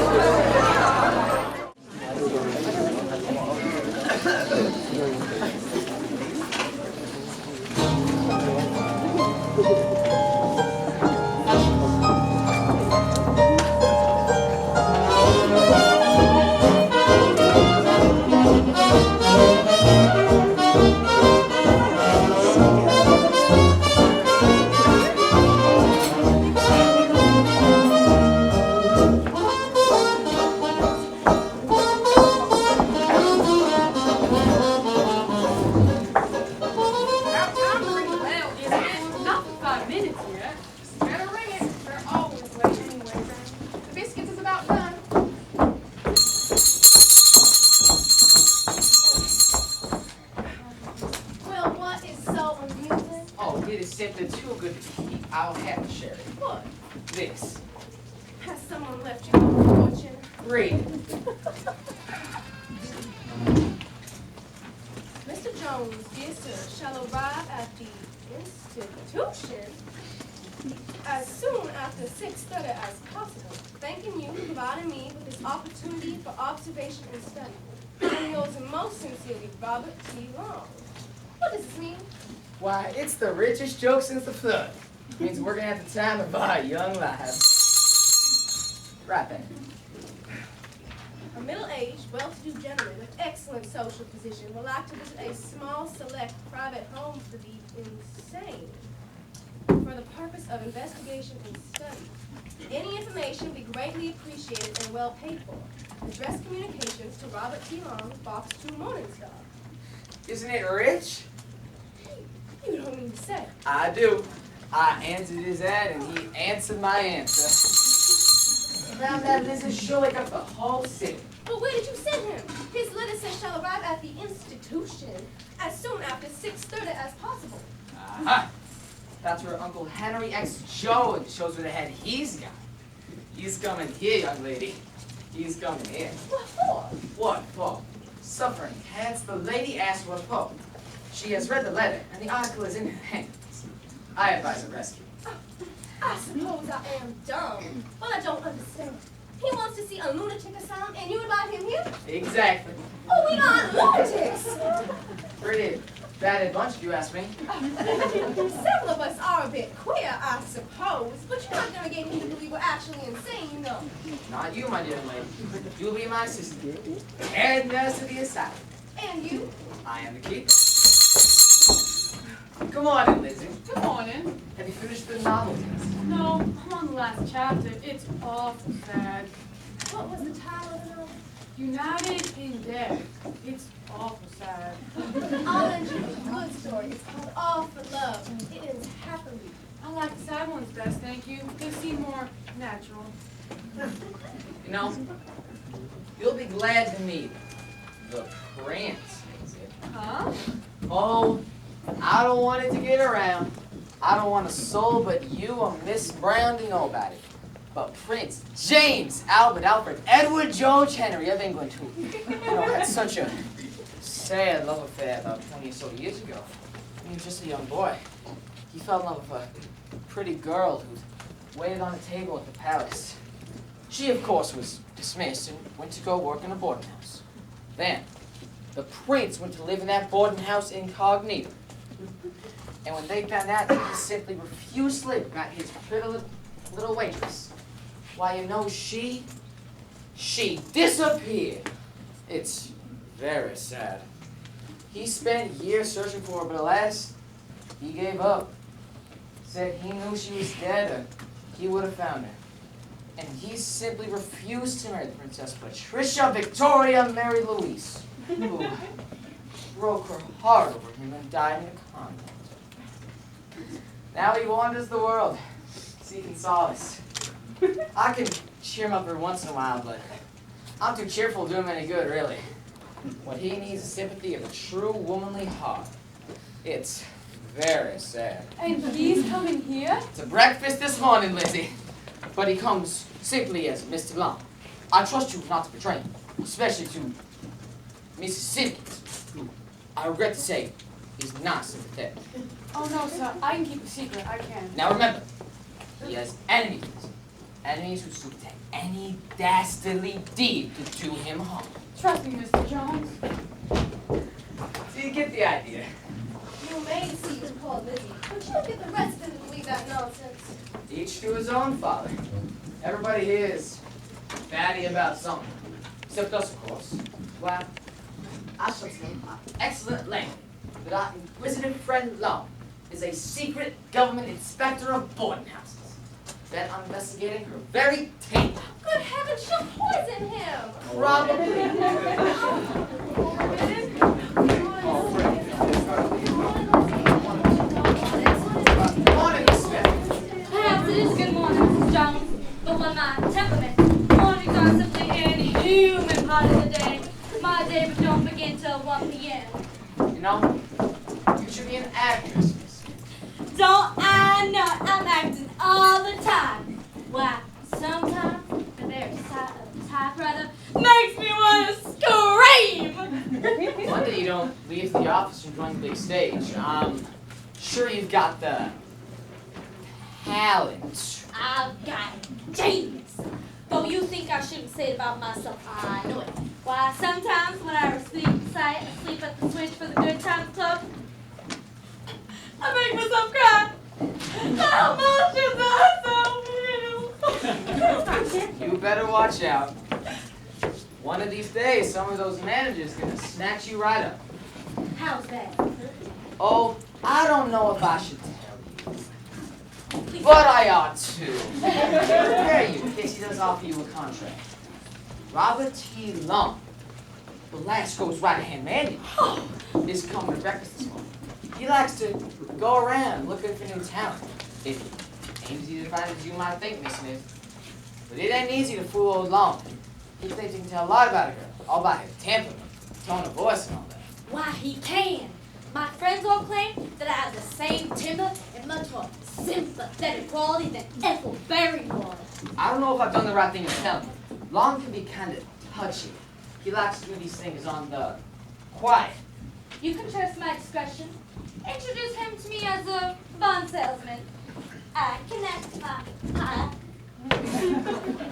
About time to ring the bell, isn't it? Not for 5 minutes yet. Better ring it. They're always late anyway. The biscuits is about done. Well, what is so amusing? Oh, it is simply too good to keep. I'll have to share it. What? This. Has someone left you a fortune? Read. Mr. Jones, dear sir, shall arrive at the institution as soon after 6:30 as possible. Thanking you for providing me with this opportunity for observation and study. I'm yours most sincerely, Robert T. Long. What does this mean? Why, it's the richest joke since the flood. Means we're gonna have the time of our young lives. Right then. A middle-aged, well-to-do gentleman of excellent social position would like to visit a small, select, private home for the insane for the purpose of investigation and study. Any information would be greatly appreciated and well paid for. Address communications to Robert T. Long, Box 2, Morningstar. Isn't it rich? You don't mean to say. I do. I answered his ad and he answered my answer. Found that Liz's show like up the whole city. But where did you send him? His letter says shall arrive at the institution as soon after 6:30 as possible. Aha! That's where Uncle Henry X. Jones shows where the head he's got. He's coming here, young lady. He's coming here. What for? What for? Suffering. Hence, the lady asked for a poem. She has read the letter, and the article is in her hands. I advise a rescue. I suppose I am dumb, but I don't understand. He wants to see a lunatic asylum, and you invite him here? Exactly. Oh, we aren't lunatics! Pretty bad bunch, if you ask me. Several of us are a bit queer, I suppose, but you're not going to get me to believe we're actually insane, you know. Not you, my dear lady. You'll be my assistant. Head nurse of the asylum. And you? I am the keeper. Come on in, Lizzie. Good morning. Have you finished the novel test? No, I'm on the last chapter. It's awful sad. What was the title of the novel? United in Death. It's awful sad. I'll lend you a good story. It's called All for Love. It ends happily. I like the sad ones best, thank you. They seem more natural. You know, you'll be glad to meet the prince, is it? Huh? Oh, I don't want it to get around. I don't want a soul but you or Miss Brown to know about it. But Prince James Albert Alfred Edward George Henry of England, who, had such a sad love affair about 20 or so years ago. When he was just a young boy. He fell in love with a pretty girl who'd waited on a table at the palace. She, of course, was dismissed and went to go work in a boarding house. Then, the prince went to live in that boarding house incognito. And when they found out that he simply refused to live by his pretty little waitress, why, you know, she disappeared. It's very sad. He spent years searching for her, but alas, he gave up. Said he knew she was dead or he would have found her. And he simply refused to marry the Princess Patricia Victoria Mary Louise, who broke her heart over him and died in a convent. Now he wanders the world, seeking solace. I can cheer him up every once in a while, but I'm too cheerful to do him any good, really. What he needs is sympathy of a true womanly heart. It's very sad. And he's coming here? To breakfast this morning, Lizzie. But he comes simply as Mr. Blanc. I trust you not to betray him, especially to Mrs. Simpkins, who, I regret to say, is not sympathetic. Oh no, sir. I can keep a secret. I can. Now remember, he has enemies. Enemies who stoop to any dastardly deed to do him harm. Trust me, Mr. Jones. So you get the idea. You may see it's called Lizzie, but you don't get the rest of them to believe that nonsense. Each to his own, Father. Everybody here is batty about something. Except us, of course. Well, I shall say my excellent lady, that our inquisitive friend Long is a secret government inspector of boarding houses. That I'm investigating her very tape. Good heavens, she'll poison him! Perhaps it is good morning, Mrs. Jones, but when my temperament, mornings are simply any human part of the day. My day don't begin till 1 p.m. You know, you should be an actress. Don't I know I'm acting all the time? Why, sometimes the very sight of a typewriter makes me want to scream! Wonder you don't leave the office and join the big stage. Sure you've got the talent. I've got genius. Though you think I shouldn't say it about myself, I know it. Why, sometimes when I asleep at the switch for the Good Times Club, I make myself cry. My emotions are so real. You better watch out. One of these days, some of those managers are gonna snatch you right up. How's that? Oh, I don't know if I should tell you. But I ought to. Prepare you in case he does offer you a contract. Robert T. Long, the last goes right-hand man, is coming to breakfast this morning. He likes to go around looking for new talent. It ain't easy to find as you might think, Miss Smith. But it ain't easy to fool old Long. He thinks he can tell a lot about a girl, all about her temperament, tone of voice, and all that. Why, he can. My friends all claim that I have the same timber and much more sympathetic quality than Ethel Barrymore. I don't know if I've done the right thing in telling you. Long can be kind of touchy. He likes to do these things on the quiet. You can trust my discretion. Introduce him to me as a bond salesman. I connect my eye.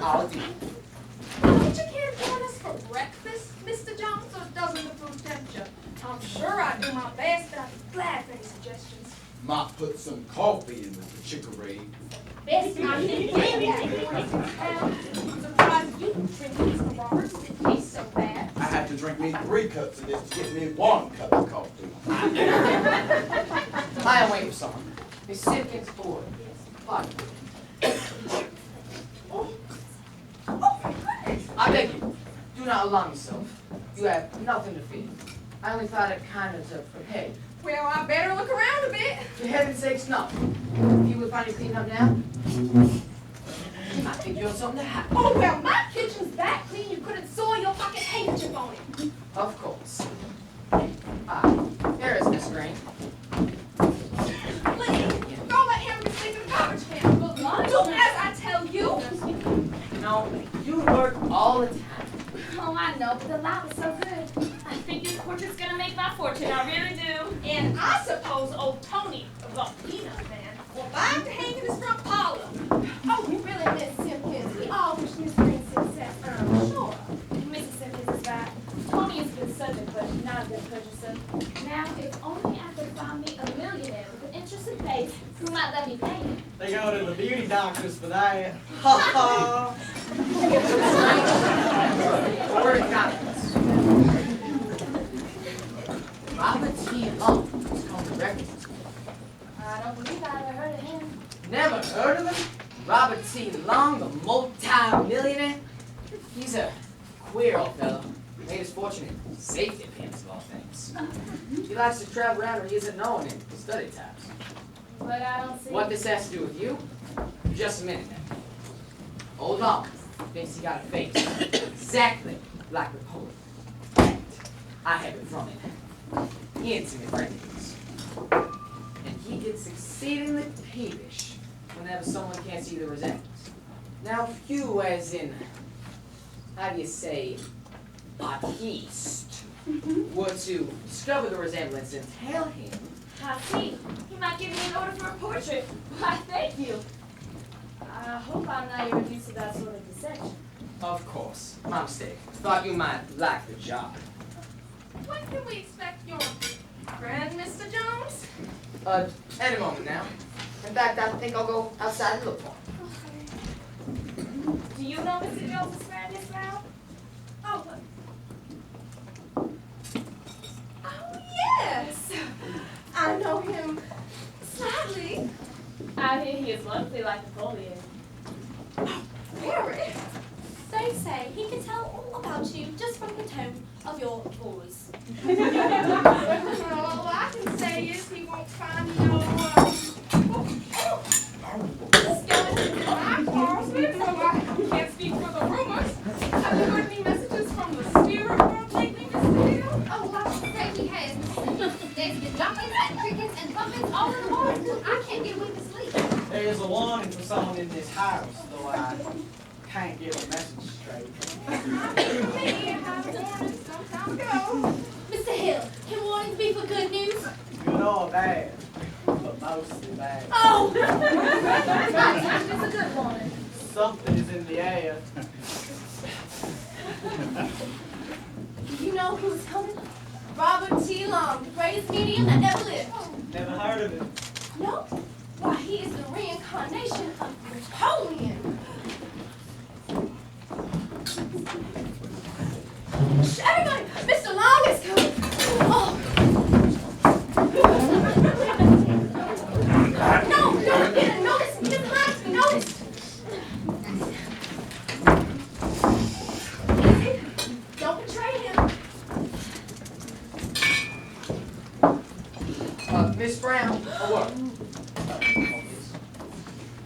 I'll do. Would you care to join us for breakfast, Mr. Jones, or doesn't the food tempt you? I'm sure I do my best, but I'm glad for any suggestions. Might put some coffee in with the chicory. Best not to I'm surprised you don't drink these Roberts. It tastes so bad. I have to drink me 3 cups of this to get me 1 cup of coffee. I am waiting for someone. Miss Simpkins board. Fine. I beg you, do not alarm yourself. You have nothing to fear. I only thought it kind of to prepare you. Well, I better look around a bit. For heaven's sakes, no. If you would find you cleaned up now, I think you have something to happen. Oh, well, my kitchen's that clean you couldn't soil your pocket handkerchief on it. Of course. Here is Miss Green. Listen, don't let him be sleeping in the garbage can. But do as I tell you. No, you work all the time. Oh, I know, but the light was so good. I think this portrait's gonna make my fortune, I really do. And I suppose old Tony of the peanut man will back to hang in his front parlor. Oh, we really miss Simpkins. We all wish Miss Green success, I'm sure. Mrs. Simpkins is back. Tony has been such a pleasure, not a good purchaser. Now, if only I could find me a millionaire with an interested face who might let me pay him. They go to the beauty doctors for that. Ha ha! Word of confidence. Robert T. Long is called the record. I don't believe I ever heard of him. Never heard of him? Robert T. Long, the multi-millionaire? He's a queer old fellow. Made his fortune in safety pins of all things. He likes to travel around where he isn't known in study times. But I don't see... What this has to do with you? Just a minute now. Old Long thinks he got a face exactly like the poet. I have it from him. Intimate friends. And he gets exceedingly peevish whenever someone can't see the resemblance. Now, if you, as in, how do you say, artiste, were to discover the resemblance and tell him... I see. He might give me an order for a portrait. Why, thank you. I hope I'm not reduced to that sort of deception. Of course. My mistake. Thought you might like the job. When can we expect your friend, Mr. Jones? Any moment now. In fact, I think I'll go outside and look for him. Do you know Mr. Jones' friend, Miss Brown? Oh, yes. I know him slightly. I hear he is lovely like Napoleon. Very. They say he can tell all about you just from the tone of your voice. All I can say is he won't find no skeletons in my closet, so I can't speak for the rumors. Have you heard any messages from the spirit world lately, Mr. Hill? Oh, I should say he has. There's been jumpings and crickets and bumpings all in the morning. I can't get a wink of sleep. There's a warning for someone in this house, though I can't get a message straight. Hey, I have warnings some time ago. Mr. Hill, can warnings be for good news? Good or bad, but mostly bad. Oh! It's a good woman. Something is in the air. Do you know who's coming? Robert T. Long, the greatest medium that ever lived. Never heard of it. No? Why, he is the reincarnation of Napoleon. Everybody, Mr. Long is coming. Oh. No, don't get it. Notice. He doesn't like to be noticed. Don't betray him. Miss Brown, a word.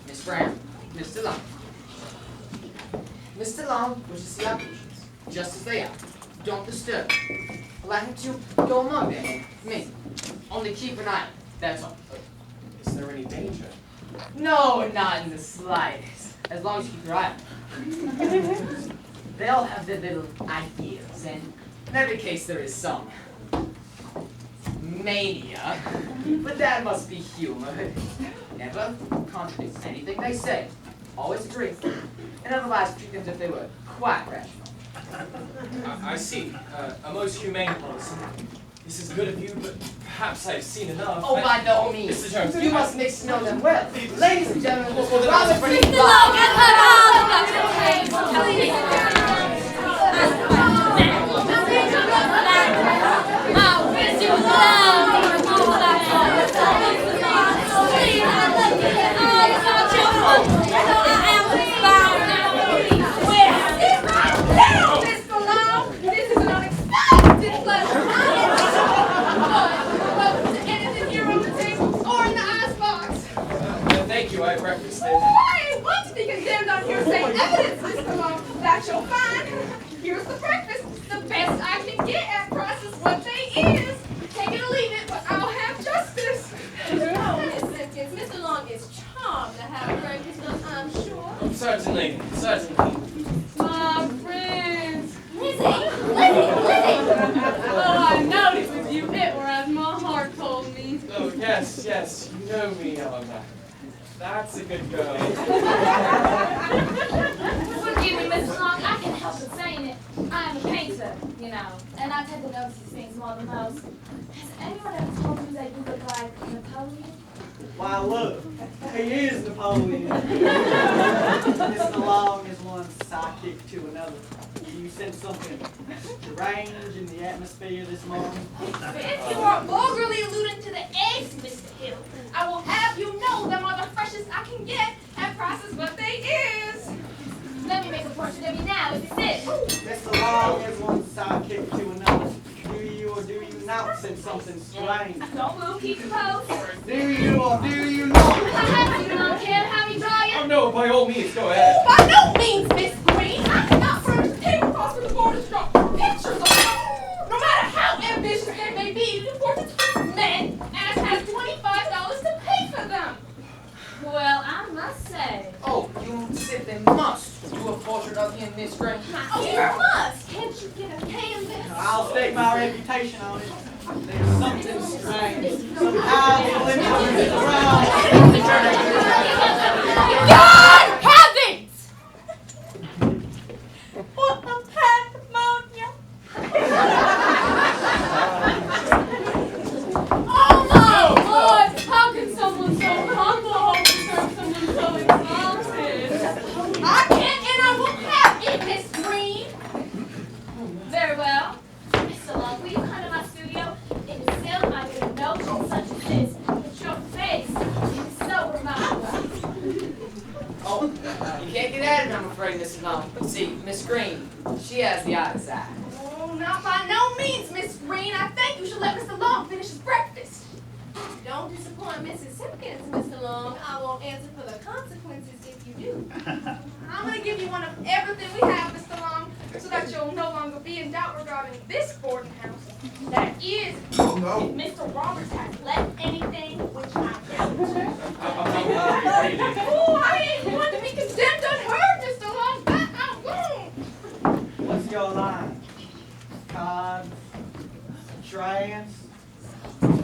Miss Brown, Mr. Long. Mr. Long wishes to see our patients, just as they are. Don't disturb them. Allow him to go among them. Me. Only keep an eye on him, that's all. Is there any danger? No, not in the slightest. As long as you keep your eye on them. They all have their little ideas, and in every case there is some mania. But that must be humored. Never contradict anything they say. Always agree. And otherwise treat them as if they were quite rational. I see. A most humane policy. This is good of you, but perhaps I've seen enough. Oh, by no means. Mr. Jones, You must mix to know them well. Ladies and gentlemen, Mr. Robert T. Mr. Long, get her out of the Thank you, I breakfasted. I ain't want to be condemned on hearsay evidence, Mr. Long. That you'll find. Here's the breakfast. The best I can get at prices what they is. Take it or leave it, but I'll have justice. Oh, Miss Simpkins, Mr. Long is charmed to have breakfast with us, I'm sure. Oh, certainly, certainly. My friends. Lizzie! Oh, I knowed it was you. It were as my heart told me. Oh, yes, you know me, Eleanor. That's a good go. Forgive me, Mrs. Long, I can't help but saying it. I am a painter, you know, and I tend to notice these things more than most. Has anyone ever told you that you look like Napoleon? Why, look, he is Napoleon. Mr. Long is one sidekick to another. You sense something strange in the atmosphere this morning? If you are vulgarly alluding to the eggs, Mr. Hill, I will have you know them are the freshest I can get at prices what they is. Let me make a portrait of you now, if you sit. Mr. Long is one sidekick to another. Do you or do you not sense something strange? Don't move, keep your pose. Do you or do you not? I have you, Long, can't have me draw you. Oh no, by all means, go ahead. By no means, Miss Green. I cannot furnish the table across from the board to draw pictures of them. No matter how ambitious they may be, the portraits are men, as has $25 to pay for them. Well, I must say. Oh, you simply must do a portrait of him, Miss Green. Oh, you must. Can't you get a canvas? I'll stake my reputation on it. There's something strange. Somehow the influence around. God heavens! What a pandemonium! Oh my Lord! How can someone so humble deserve someone so exalted? I can't and I won't have it, Miss Green. Very well. Mr. Long, will you come to my studio? It is sealed by a notion such as this, but your face is so remarkable. Oh, you can't get at it, I'm afraid, Mrs. Long. See, Miss Green, she has the eye eye. Oh, not by no means, Miss Green. I think you should let Mr. Long finish his breakfast. Don't disappoint Mrs. Simpkins, Mr. Long. I won't answer for the consequences if you do. I'm going to give you one of everything we have, Mr. Long, so that you'll no longer be in doubt regarding this boarding house. That is, Oh, no. if Mr. Roberts has left anything, which I doubt. Oh, I ain't going to be condemned unheard, Mr. Long. That I won't. What's your line? Cards, trance,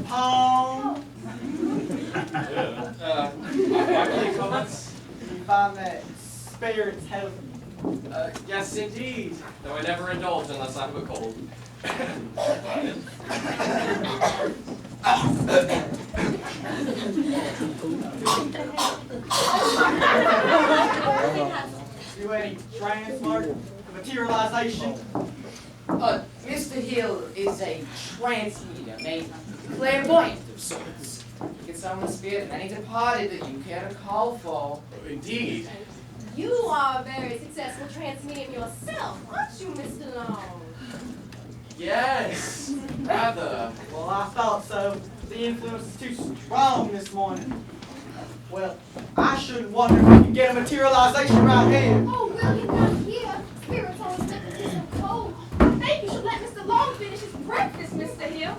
poem. Any comments? You find that spirits help. Yes, indeed. Though I never indulge unless I have a cold. Do any trance work? Materialization? Mr. Hill is a trance medium, a clairvoyant of sorts. He can summon the spirit of any departed that you care to call for. Indeed. You are a very successful trance medium yourself, aren't you, Mr. Long? Yes, rather. Well, I thought so. The influence is too strong this morning. Well, I shouldn't wonder if we can get a materialization right here. Oh, really? Not here. Spirits always make us so cold. I think you should let Mr. Long finish his breakfast, Mr. Hill.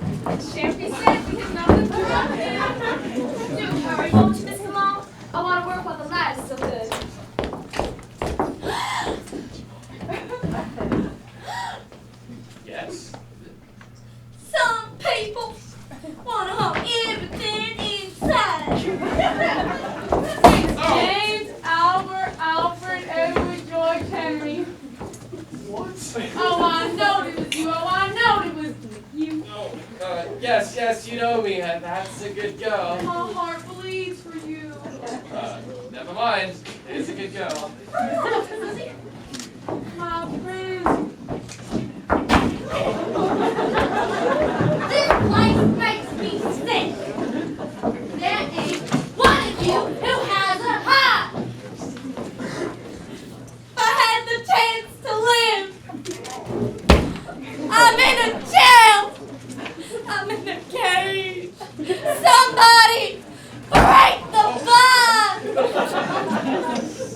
Shan't be said we have nothing to run here. Do hurry, won't you, Mr. Long? I want to work while the light is so good. Yes. Some people want to hold everything inside. James, Albert, Alfred, Edward, George, Henry. What? Oh, I know it was you. Oh, I know it was you. Oh, yes, you know me. That's a good go. My heart bleeds for you. Never mind. It is a good go. My friends. This place makes me sick. There ain't one of you who has a heart. I had the chance to live. I'm in a jail. I'm in a cage. Somebody break the bond.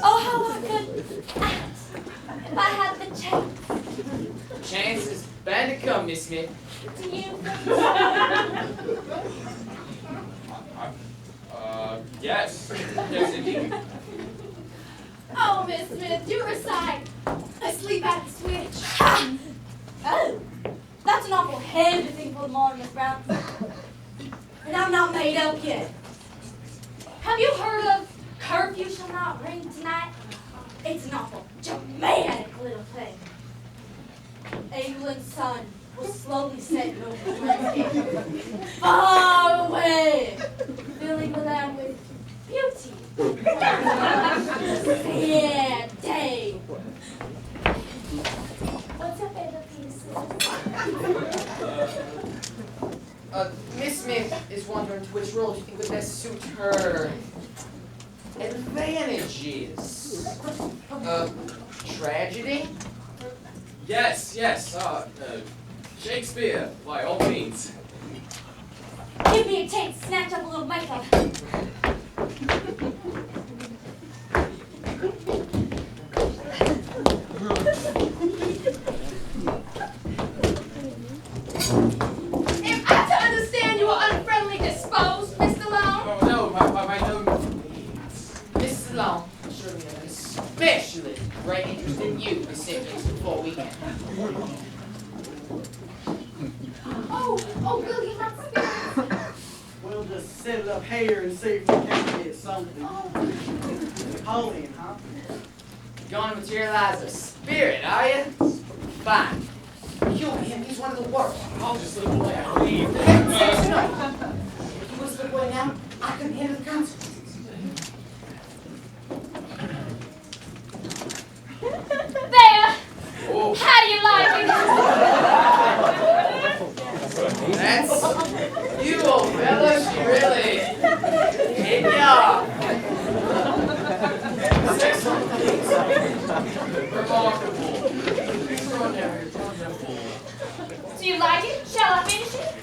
Oh, how I could act if I had the chance. Chance is bound to come, Miss Smith. Do you? Yes. Yes, indeed. Oh, Miss Smith, you recite asleep at the switch. Oh, that's an awful heavy thing for the morning, Miss Brown. And I'm not made up yet. Have you heard of Curfew shall not ring tonight. It's an awful Germanic little thing. England's sun will slowly set over the landscape, far away, filling the land with beauty. Sad day. What's your favorite piece? Miss Smith is wondering to which role do you think would best suit her advantages. Tragedy? Yes. Shakespeare, by all means. Give me a tape, snatch up a little makeup. Am I to understand you are unfriendly disposed, Mr. Long? Oh, no, by no means. Mrs. Long, surely I'm especially very interested in you this evening before we can. Oh, William, I'm sorry. We'll just set it up here and see if we can get something. Napoleon, huh? You're going to materialize a spirit, are you? Fine. Kill him, he's one of the worst. I'll just slip away, I believe. If you will slip away now, I can handle the consequences. There! Oh. How do you like it? That's you, old fella. She really hit me off. Remarkable. Extraordinary. Wonderful. Do you like it? Shall I finish it?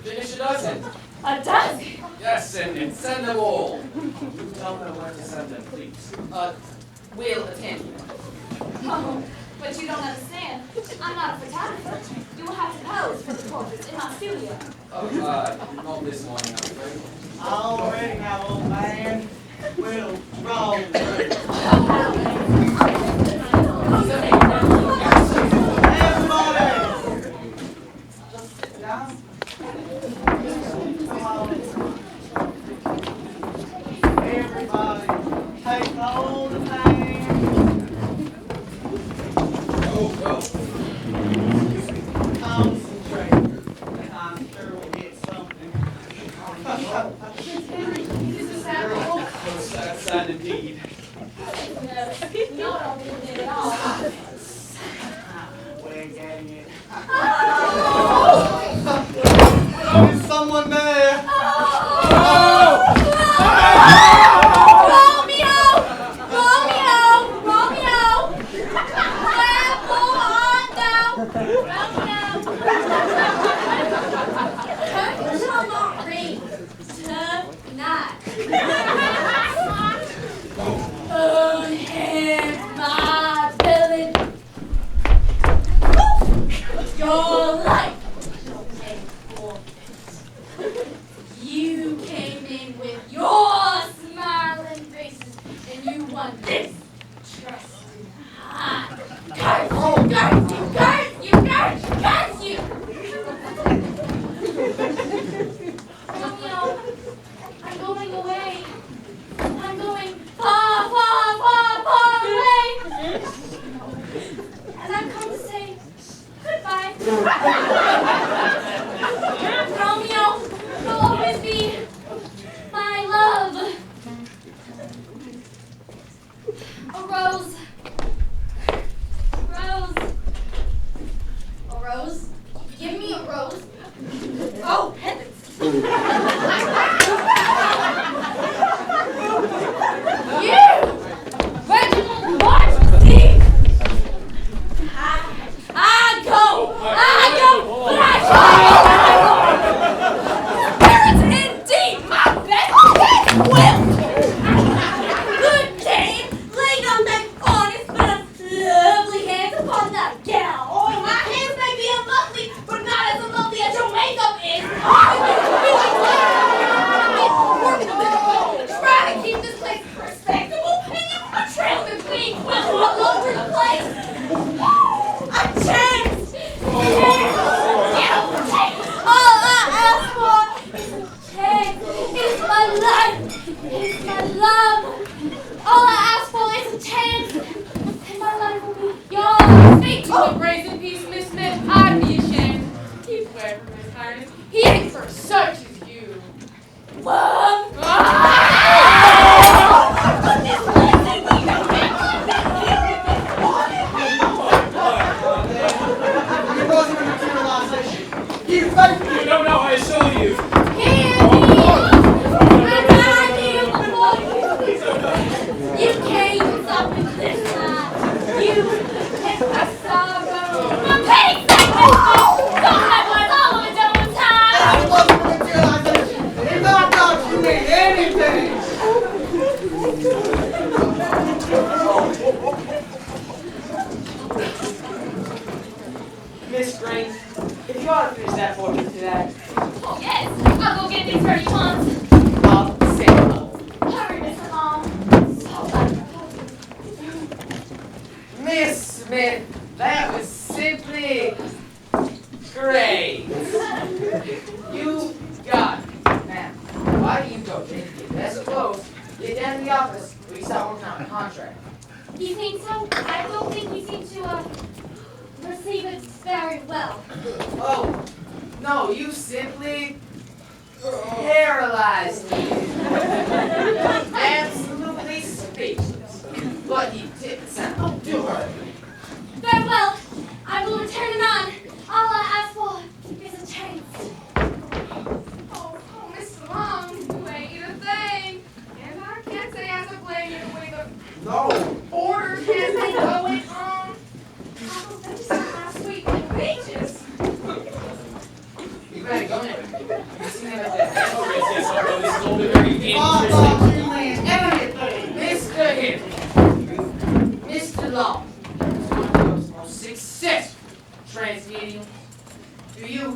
Finish a dozen. A dozen? Yes, and send them all. Tell them where to send them, please. We'll attend you. Oh, but you don't understand. I'm not a photographer. You will have to pose for the portraits in my studio. Oh, not this morning, I'm afraid. Already now, old man. We'll draw the Everybody! Just sit down. Everybody, take hold of hands. Concentrate. I'm sure we'll get something. Is this happening? Sad indeed. No, I don't believe it at all. We're getting it. Is someone there? Romeo! Wherefore art thou? Romeo! Curtain shall not ring tonight. Unhand my villain. Your life shall pay for it. You came in with your smiling faces, and you won this trusted heart. Curse you! Romeo, I'm going away. I'm going far away. And I've come to say goodbye. Romeo, you'll always be my love. A rose. A rose? Give me a rose. Oh, heavens. You! Reginald Marchesy! I go, but I can't. Spirits indeed, my best will. Good game, laid on that honest but a lovely hands upon that gown. Oh, my hands may be unlovely, but not as unlovely as your makeup is. track. You think so? I don't think you seem to, receive it very well. Oh, no, you simply paralyzed me. Absolutely speechless. But he didn't sound too hurt. Very well. I will return it on. All I ask for is a chance. Oh, Mr. Long, you ain't eat a thing. And I can't say as a blame you the way the No. order has been going on. I thought they said last week in Beaches. You better go now. You see me up there. Oh, yes, although this is all very interesting. Mr. Hill, Mr. Long, one of the most successful transmediums. Do you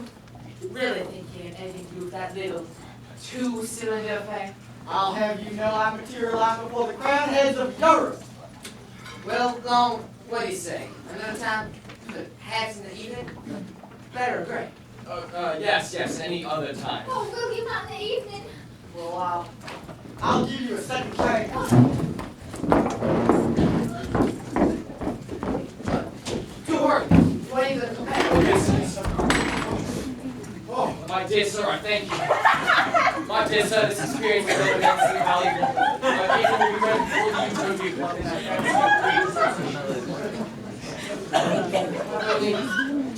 really think you have anything to do with that little two-cylinder affair? I'll have you know I materialize before the crowned heads of Europe. Well, Long, what do you say? Another time? Perhaps in the evening? Better, great. Yes, any other time. Oh, will you not in the evening? Well, I'll give you a second chance. Good work. What are you going to come back? Oh, my dear sir, I thank you. My dear sir, this experience has been immensely valuable. My people will be ready for you to review.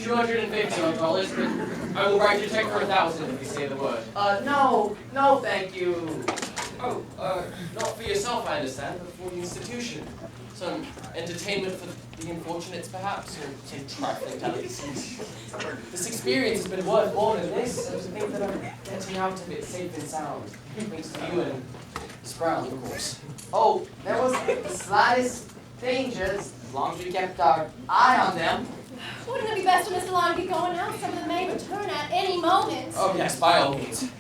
$250, but I will write your check for $1,000 if you say the word. No, thank you. Oh, not for yourself, I understand, but for the institution. Some entertainment for the unfortunates, perhaps, or some trifling delicacies. This experience has been worth more than this. I just think that I'm getting out of it safe and sound. Thanks to you and Miss Brown, of course. Oh, there wasn't the slightest danger as long as we kept our eye on them. Wouldn't it be best for Mr. Long to get going now? Some of them may return at any moment. Oh, yes, by all means.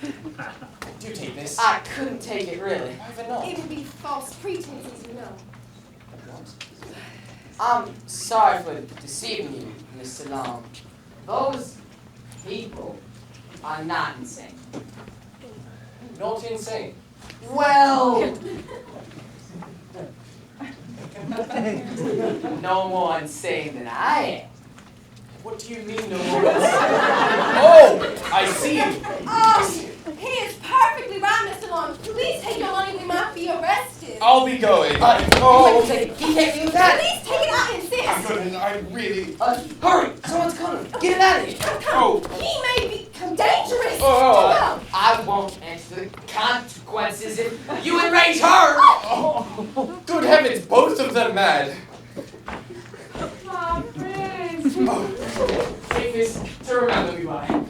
Do take this. I couldn't take it, really. Why even not? It would be false pretenses, you know. I'm sorry for deceiving you, Mr. Long. Those people are not insane. Not insane. Well, no more insane than I am. What do you mean, no more insane? Oh, I see. Oh, he is perfectly right, Mr. Long. Please take your money. We might be arrested. I'll be going. He can't do that. Please take it out and I insist. couldn't. I really. Hurry! Someone's coming. Get it out of here. Oh. He may become dangerous. Oh. I won't answer the consequences if you enrage her. Oh. Good heavens, both of them mad. My friends. Oh. Take this to remember me by.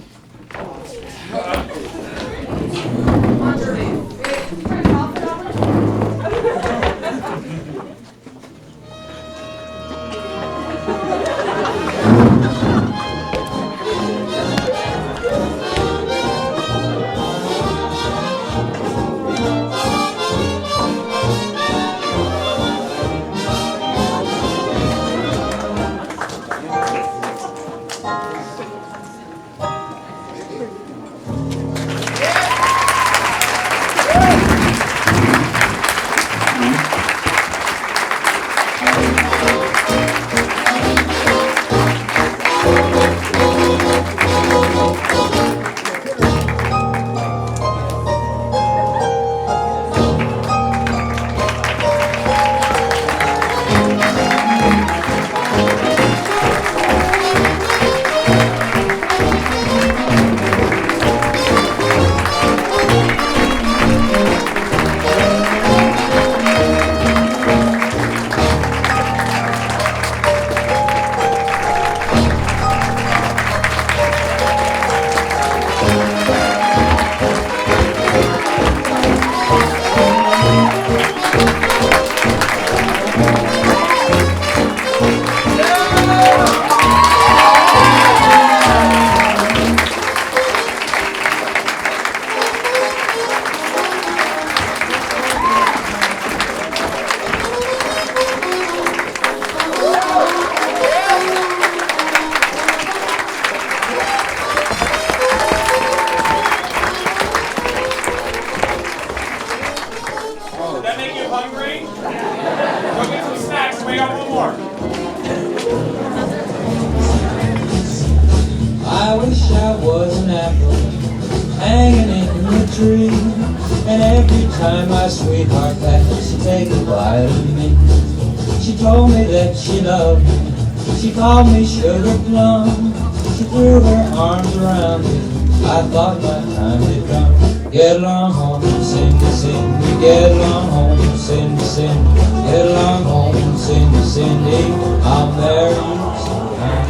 we got one more. I wish I was an apple hanging in the tree, and every time my sweetheart passed, she'd take a bite of me. She told me that she loved me. She called me sugar plum. She threw her arms around me. I thought my time had come. Get along home, Cindy, Cindy. Get along home, Cindy, Cindy. Get along home, Cindy, Cindy. I'll marry you sometime.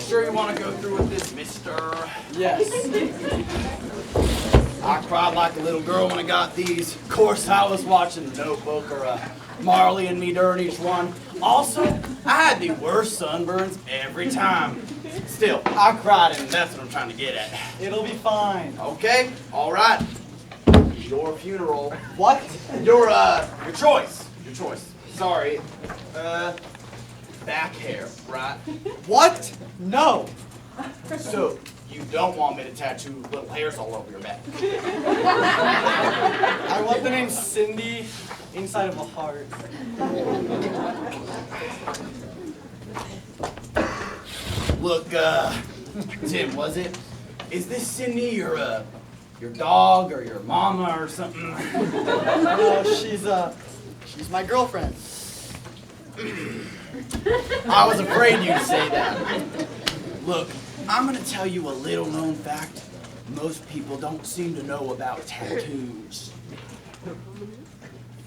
Sure you want to go through with this, mister? Yes. I cried like a little girl when I got these. Of course, I was watching The Notebook or Marley and me during each one. Also, I had the worst sunburns every time. Still, I cried, and that's what I'm trying to get at. It'll be fine. Okay, all right. Your funeral. What? Your choice. Your choice. Sorry. Back hair, right? What? No. So, you don't want me to tattoo little hairs all over your back? I want the name Cindy inside of a heart. Look, Tim, was it? Is this Cindy your dog or your mama or something? No, she's my girlfriend. I was afraid you'd say that. Look, I'm gonna tell you a little known fact most people don't seem to know about tattoos.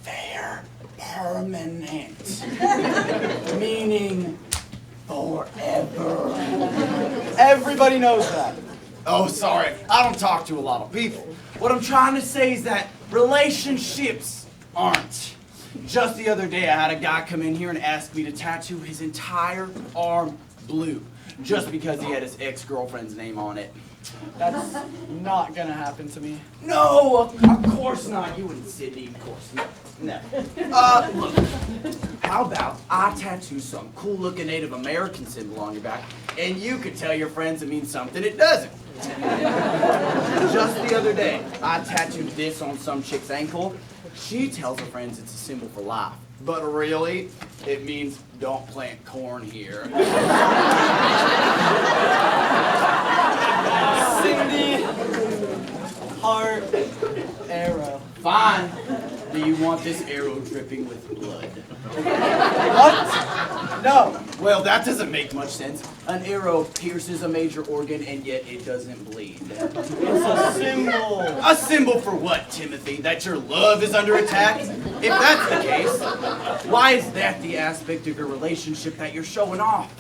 They're permanent. Meaning forever. Everybody knows that. Oh, sorry. I don't talk to a lot of people. What I'm trying to say is that relationships aren't. Just the other day, I had a guy come in here and ask me to tattoo his entire arm blue, just because he had his ex-girlfriend's name on it. That's not gonna happen to me. No, of course not. You and Sydney, of course not. No. Look, how about I tattoo some cool-looking Native American symbol on your back, and you could tell your friends it means something it doesn't. Just the other day, I tattooed this on some chick's ankle. She tells her friends it's a symbol for life, but really, it means don't plant corn here. Cindy, heart, arrow. Fine. Do you want this arrow dripping with blood? What? No. Well, that doesn't make much sense. An arrow pierces a major organ and yet it doesn't bleed. It's a symbol. A symbol for what, Timothy? That your love is under attack? If that's the case, why is that the aspect of your relationship that you're showing off?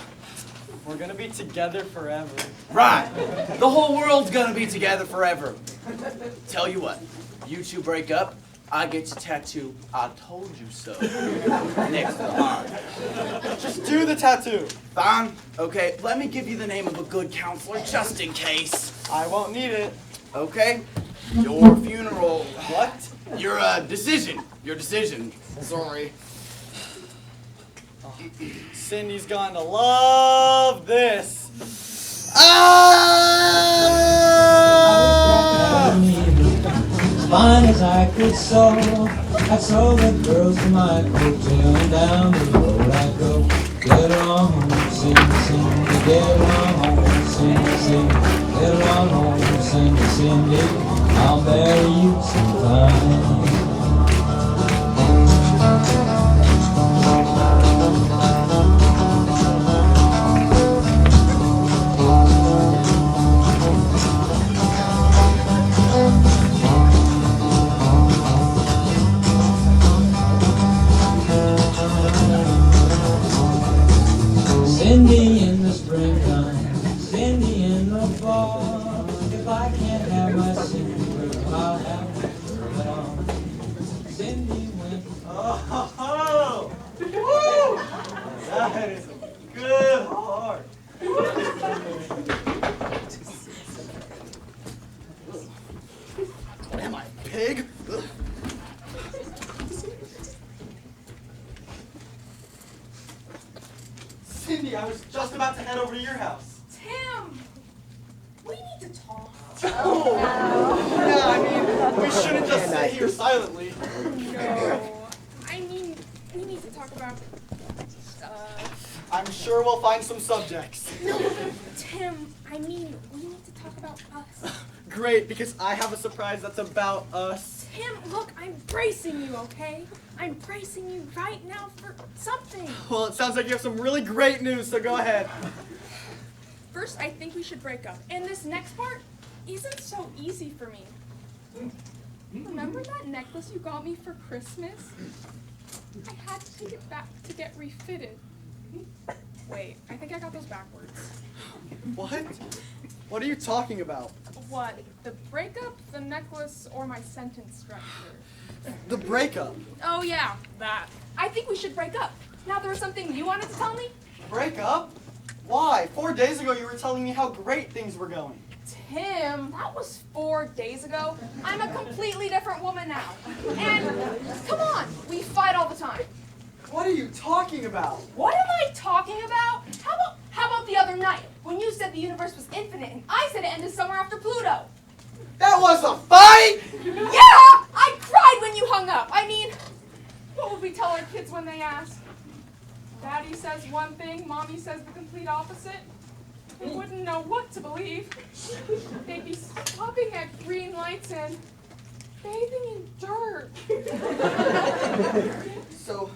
We're gonna be together forever. Right. The whole world's gonna be together forever. Tell you what, you two break up, I get to tattoo "I told you so" next to the heart. Just do the tattoo. Fine. Okay, let me give you the name of a good counselor just in case. I won't need it. Okay? Your funeral. What? Your decision. Your decision. Sorry. Oh, Cindy's going to love this. Fine as I could sew, I sew the girls to my coattail, and down the road I go. Get along home, Cindy, Cindy, get along home, Cindy, Cindy, get along home, Cindy, Cindy, I'll marry you sometime. Cindy in the springtime, Cindy in the fall. If I can't have my Cindy girl, I'll have my girl at all. Cindy went. Oh! Woo! That is a good heart. Am I a pig? Cindy, I was just about to head over to your house. Tim, we need to talk. Oh! Yeah, I mean, we shouldn't just sit here silently. No. I mean, we need to talk about stuff. I'm sure we'll find some subjects. No, Tim, I mean, we need to talk about us. Great, because I have a surprise that's about us. Tim, look, I'm bracing you, okay? I'm bracing you right now for something. Well, it sounds like you have some really great news, so go ahead. First, I think we should break up. And this next part isn't so easy for me. Remember that necklace you got me for Christmas? I had to take it back to get refitted. Wait, I think I got those backwards. What? What are you talking about? What? The breakup, the necklace, or my sentence structure? The breakup. Oh yeah, that. I think we should break up. Now there was something you wanted to tell me? Break up? Why? 4 days ago you were telling me how great things were going. Tim, that was 4 days ago. I'm a completely different woman now. And come on, we fight all the time. What are you talking about? What am I talking about? How about the other night when you said the universe was infinite and I said it ended somewhere after Pluto? That was a fight? Yeah! I cried when you hung up. I mean, what would we tell our kids when they ask? Daddy says one thing, Mommy says the complete opposite. They wouldn't know what to believe. They'd be stopping at green lights and bathing in dirt. So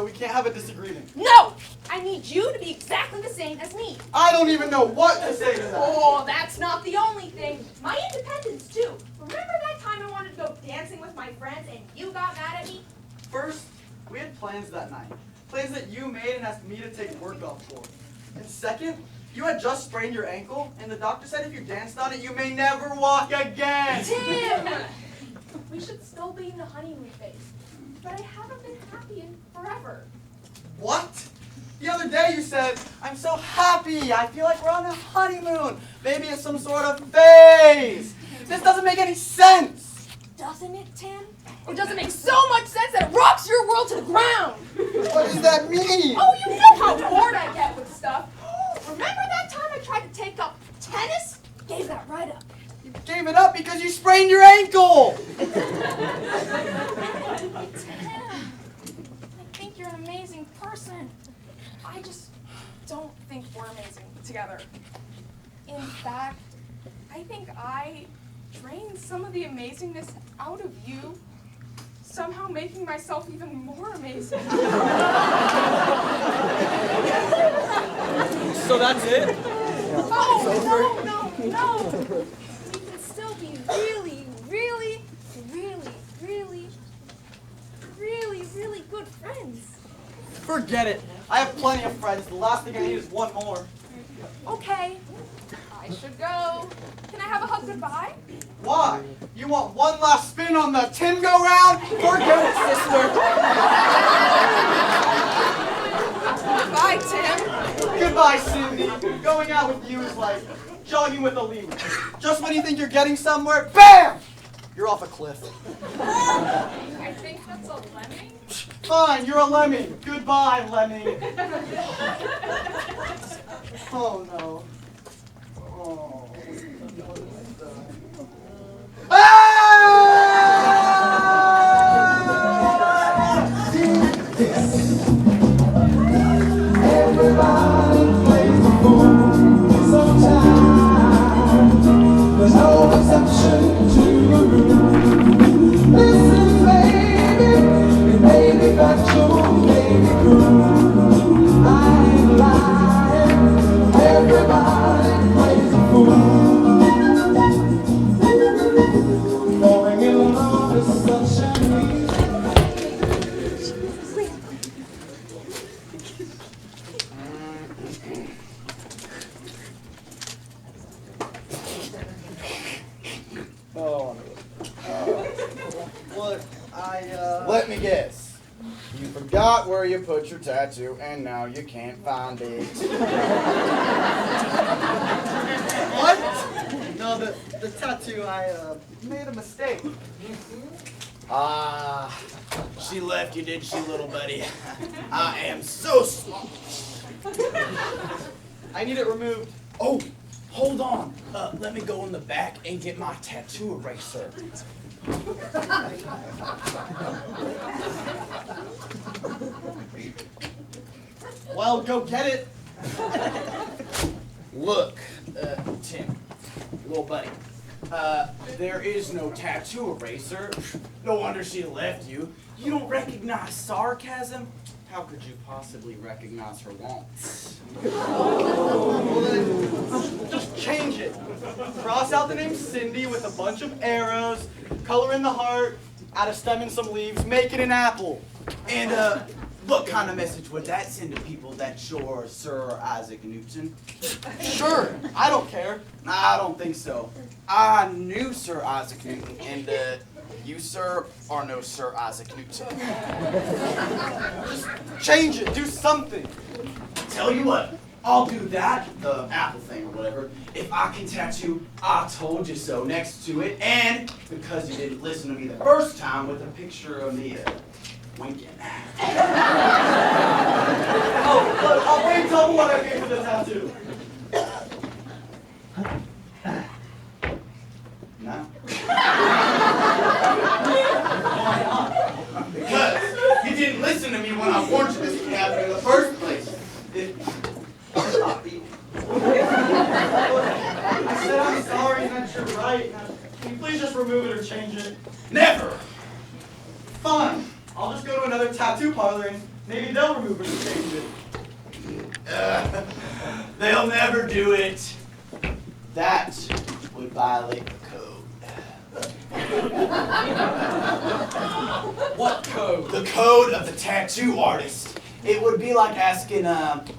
we can't have a disagreement. No! I need you to be exactly the same as me. I don't even know what to say to that. Oh, that's not the only thing. My independence, too. Remember that time I wanted to go dancing with my friends and you got mad at me? First, we had plans that night. Plans that you made and asked me to take work off for. And second, you had just sprained your ankle, and the doctor said if you danced on it, you may never walk again. Tim! We should still be in the honeymoon phase. But I haven't been happy in forever. What? The other day you said, I'm so happy, I feel like we're on a honeymoon. Maybe it's some sort of phase. This doesn't make any sense. Doesn't it, Tim? It doesn't make so much sense that it rocks your world to the ground. What does that mean? Oh, you know how bored I get with stuff. Remember that time I tried to take up tennis? Gave that right up. You gave it up because you sprained your ankle. Tim, I think you're an amazing person. I just don't think we're amazing together. In fact, I think I drained some of the amazingness out of you, somehow making myself even more amazing. So that's it? Oh, no. We can still be really, really, really, really, really, really good friends. Forget it. I have plenty of friends. The last thing I need is one more. Okay, I should go. Can I have a hug goodbye? Why? You want one last spin on the Tim go round? Forget it, sister. Bye, Tim. Goodbye, Cindy. Going out with you is like jogging with a lead. Just when you think you're getting somewhere, BAM! You're off a cliff. I think that's a lemming. Fine, you're a lemming. Goodbye, lemming. Oh, no. Oh. Everybody plays the fool sometimes. There's no exception to the rule. Listen, baby, it may be factual, maybe cruel. I ain't lying. Everybody plays the fool. Falling in love is such an easy. Let me guess. You forgot where you put your tattoo, and now you can't find it. What? No, the tattoo, I made a mistake. She left you, did she, little buddy? I am so small. I need it removed. Oh, hold on. Let me go in the back and get my tattoo eraser. Well, go get it. Look, Tim, little buddy, there is no tattoo eraser. No wonder she left you. You don't recognize sarcasm? How could you possibly recognize her wants? Well, then, just change it. Cross out the name Cindy with a bunch of arrows, color in the heart, add a stem and some leaves, make it an apple. And, what kind of message would that send to people that you're Sir Isaac Newton? Sure, I don't care. I don't think so. I knew Sir Isaac Newton, and, you, sir, are no Sir Isaac Newton. Just change it, do something. Tell you what, I'll do that, the apple thing or whatever, if I can tattoo "I told you so" next to it, and because you didn't listen to me the first time with a picture of me winking. Oh, look, I'll pay double what I paid for the tattoo. No? Because you didn't listen to me when I warned you this would happen in the first place. I said I'm sorry and that you're right. Now, can you please just remove it or change it? Never! Fine. I'll just go to another tattoo parlor and maybe they'll remove it or change it. They'll never do it. That would violate the code. What code? The code of the tattoo artist. It would be like asking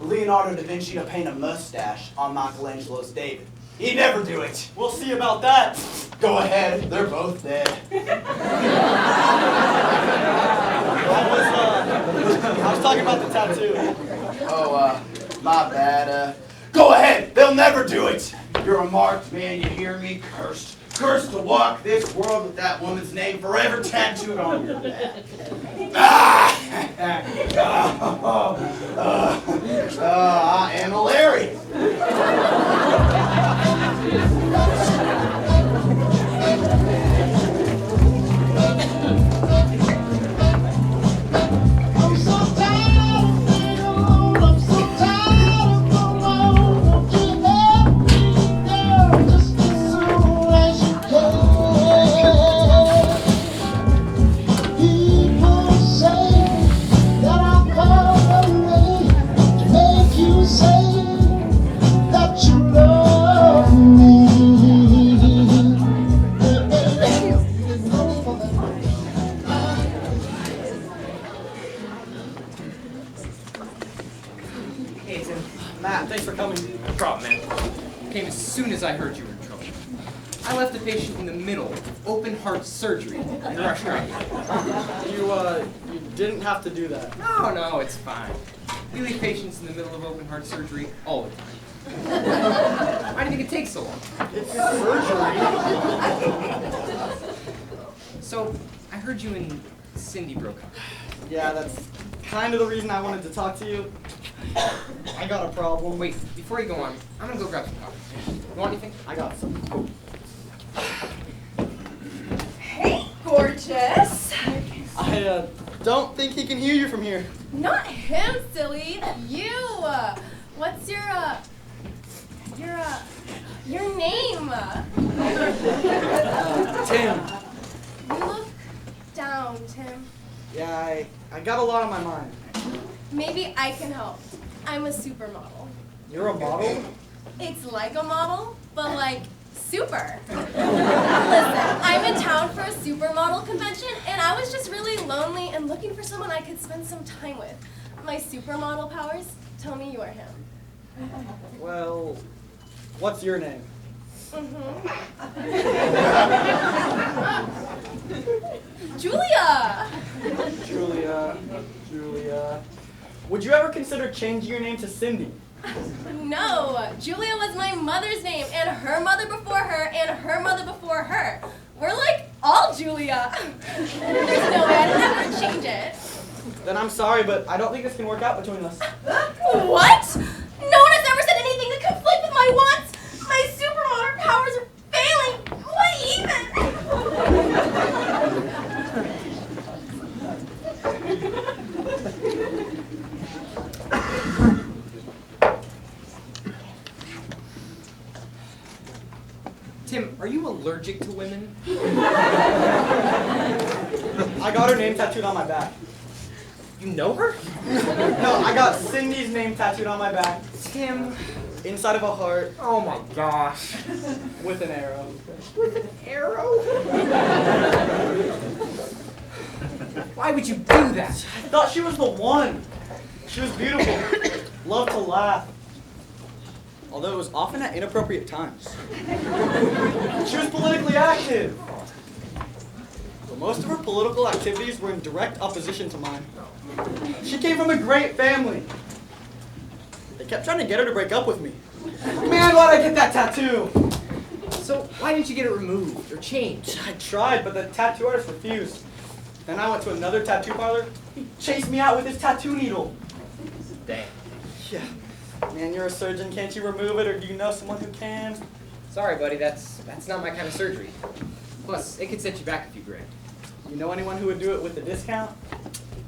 Leonardo da Vinci to paint a mustache on Michelangelo's David. He'd never do it. We'll see about that. Go ahead, they're both dead. I was talking about the tattoo. Oh, my bad. Go ahead, they'll never do it. You're a marked man, you hear me? Cursed. Cursed to walk this world with that woman's name forever tattooed on your back. I am hilarious. I heard you were in trouble. I left a patient in the middle of open heart surgery and rushed her out. You didn't have to do that. No, it's fine. We leave patients in the middle of open heart surgery all the time. Why do you think it takes so long? It's surgery. So, I heard you and Cindy broke up. Yeah, that's kind of the reason I wanted to talk to you. I got a problem. Wait, before you go on, I'm gonna go grab some coffee. You want anything? I got some. Hey, gorgeous. I don't think he can hear you from here. Not him, silly. You. What's your name? Tim. You look down, Tim. Yeah, I got a lot on my mind. Maybe I can help. I'm a supermodel. You're a model? It's like a model, but like super. Listen, I'm in town for a supermodel convention, and I was just really lonely and looking for someone I could spend some time with. My supermodel powers tell me you are him. Well, what's your name? Julia! Julia. Would you ever consider changing your name to Cindy? No, Julia was my mother's name, and her mother before her, and her mother before her. We're like all Julia. There's no way I'd ever change it. Then I'm sorry, but I don't think this can work out between us. What? No one has ever said anything that conflict with my wants. My supermodel powers are failing. What even? allergic to women? I got her name tattooed on my back. You know her? No, I got Cindy's name tattooed on my back. Tim. Inside of a heart. Oh my gosh. With an arrow. With an arrow? Why would you do that? I thought she was the one. She was beautiful. Loved to laugh. Although it was often at inappropriate times. She was politically active. But most of her political activities were in direct opposition to mine. She came from a great family. They kept trying to get her to break up with me. Man, why'd I get that tattoo? So why didn't you get it removed or changed? I tried, but the tattoo artist refused. Then I went to another tattoo parlor. He chased me out with his tattoo needle. Dang. Yeah. Man, you're a surgeon. Can't you remove it, or do you know someone who can? Sorry, buddy. That's not my kind of surgery. Plus, it could set you back a few grand. You know anyone who would do it with a discount?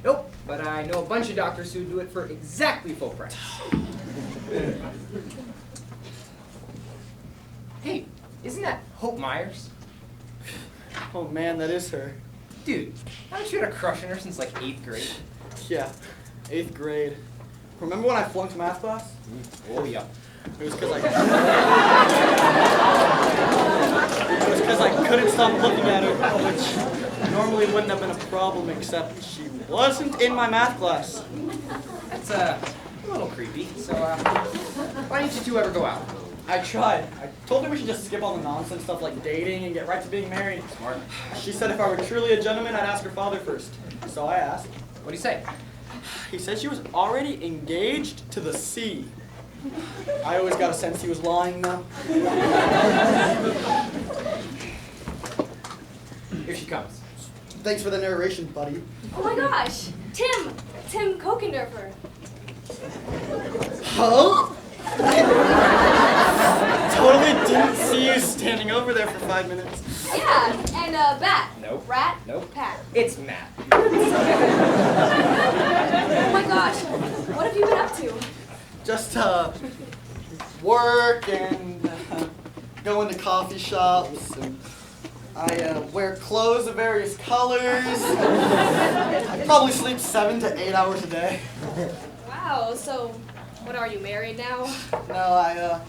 Nope, but I know a bunch of doctors who would do it for exactly full price. Hey, isn't that Hope Myers? Oh man, that is her. Dude, haven't you had a crush on her since like 8th grade? Yeah, 8th grade. Remember when I flunked math class? Oh yeah. It was because I couldn't stop looking at her, which normally wouldn't have been a problem, except she wasn't in my math class. That's a little creepy. So why didn't you two ever go out? I tried. I told her we should just skip all the nonsense stuff like dating and get right to being married. Smart. She said if I were truly a gentleman, I'd ask her father first. So I asked. What'd he say? He said she was already engaged to the sea. I always got a sense he was lying, though. Here she comes. Thanks for the narration, buddy. Oh my gosh, Tim Kokendorfer. Huh? Totally didn't see you standing over there for 5 minutes. Yeah, and Bat. Nope. Rat. Nope. Pat. It's Matt. Oh my gosh, what have you been up to? Just work and go into coffee shops. And I wear clothes of various colors. I probably sleep 7 to 8 hours a day. Wow, so what are you, married now? No, I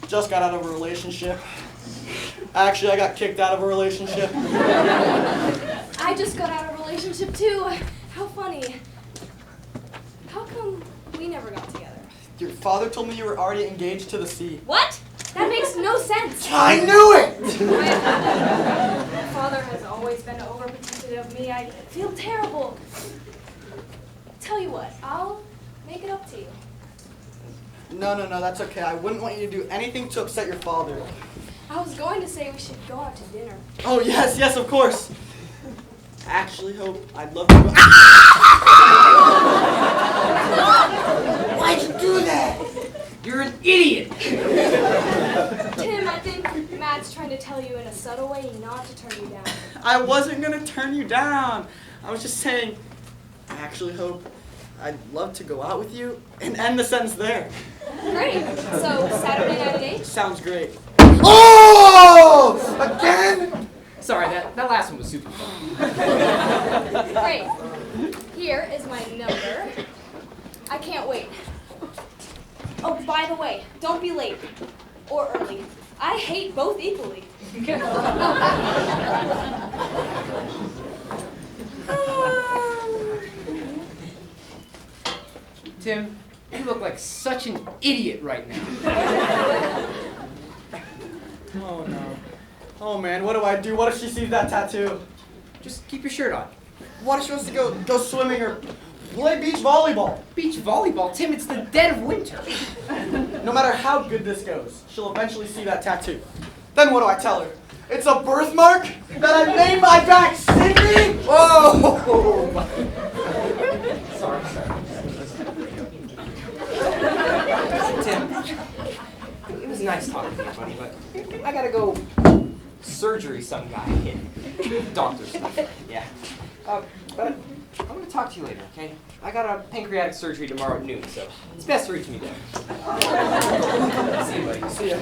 just got out of a relationship. Actually, I got kicked out of a relationship. I just got out of a relationship too. How funny. How come we never got together? Your father told me you were already engaged to the sea. What? That makes no sense. I knew it! My father has always been overprotective of me. I feel terrible. Tell you what, I'll make it up to you. No, that's okay. I wouldn't want you to do anything to upset your father. I was going to say we should go out to dinner. Oh, yes, of course. Actually, Hope, I'd love to go. Why'd you do that? You're an idiot! Tim, I think Matt's trying to tell you in a subtle way not to turn you down. I wasn't going to turn you down. I was just saying, I actually hope I'd love to go out with you and end the sentence there. Great. So, Saturday night at 8? Sounds great. Oh! Again? Sorry, that last one was super fun. Great. Here is my number. I can't wait. Oh, by the way, don't be late. Or early. I hate both equally. Tim, you look like such an idiot right now. Oh, no. Oh, man, what do I do? What if she sees that tattoo? Just keep your shirt on. What if she wants to go swimming or play beach volleyball? Beach volleyball? Tim, it's the dead of winter. No matter how good this goes, she'll eventually see that tattoo. Then what do I tell her? It's a birthmark that I made my back, Sydney! Whoa! Sorry. Tim, it was nice talking to you, buddy, but I gotta go surgery some guy in doctor stuff. Yeah. But I'm gonna talk to you later, okay? I got a pancreatic surgery tomorrow at noon, so it's best to reach me there. See you, buddy. See ya.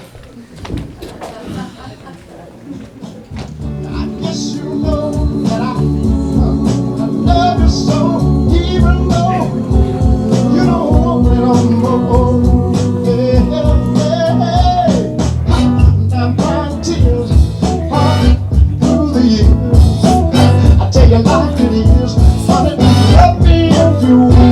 know that I love you so, even though you don't want me no more. Yeah, yeah, yeah. I'm crying tears falling through the years. I tell you like it is, honey, love me if you will.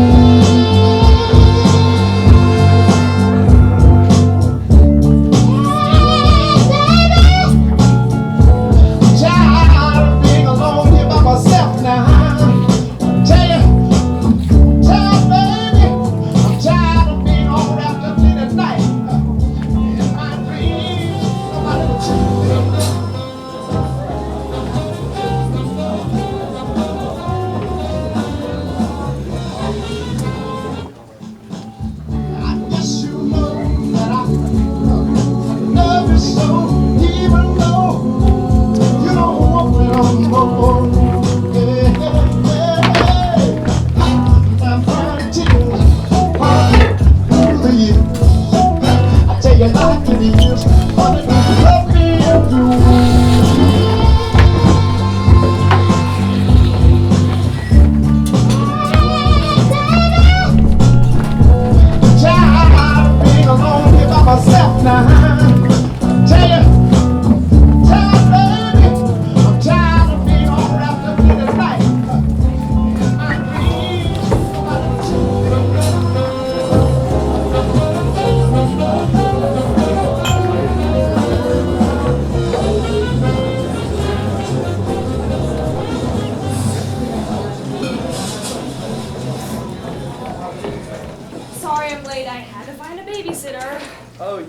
Sorry I'm late. I had to find a babysitter. Oh,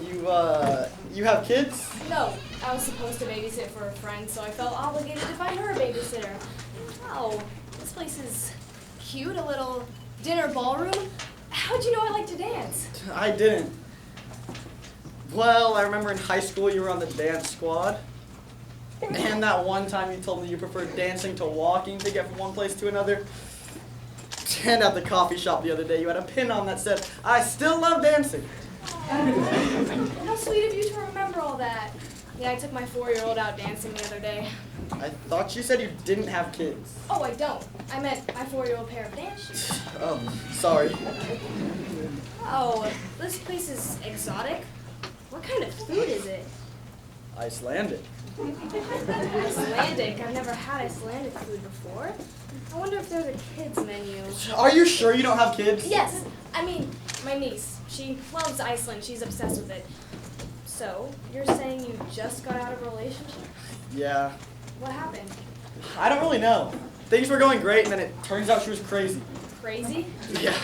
you have kids? No, I was supposed to babysit for a friend, so I felt obligated to find her a babysitter. Oh, this place is cute, a little dinner ballroom. How'd you know I like to dance? I didn't. Well, I remember in high school you were on the dance squad. And that one time you told me you preferred dancing to walking to get from one place to another. And at the coffee shop the other day you had a pin on that said, "I still love dancing." How sweet of you to remember all that. Yeah, I took my 4-year-old out dancing the other day. I thought you said you didn't have kids. Oh, I don't. I meant my 4-year-old pair of dance shoes. Oh, sorry. Oh, this place is exotic. What kind of food is it? Icelandic. Icelandic? I've never had Icelandic food before. I wonder if there's a kids menu. Are you sure you don't have kids? Yes. I mean, my niece. She loves Iceland. She's obsessed with it. So, you're saying you just got out of a relationship? Yeah. What happened? I don't really know. Things were going great and then it turns out she was crazy. Crazy? Yeah.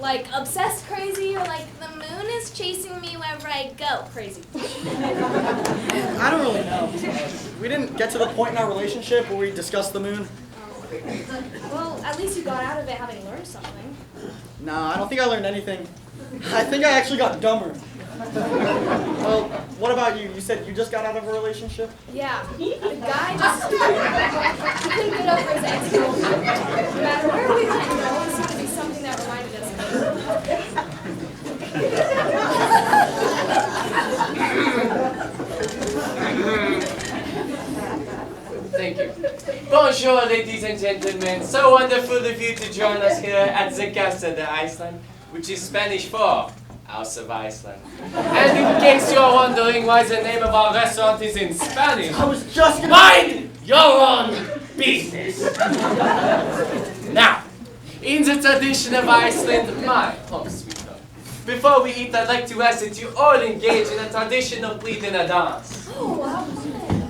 Like obsessed crazy, or like the moon is chasing me wherever I go crazy? I don't really know. We didn't get to the point in our relationship where we discussed the moon. Well, at least you got out of it having learned something. No, I don't think I learned anything. I think I actually got dumber. Well, what about you? You said you just got out of a relationship? Yeah, the guy just he couldn't get over his ex-girlfriend. No matter where we went, there always seemed to be something that reminded us of Thank you. Bonjour, ladies and gentlemen. So wonderful of you to join us here at the Casa de Iceland, which is Spanish for House of Iceland. And in case you are wondering why the name of our restaurant is in Spanish, I was just gonna mind your own business. Now, in the tradition of Iceland, my home sweet home, before we eat, I'd like to ask that you all engage in a traditional bleed and a dance. Oh, wow.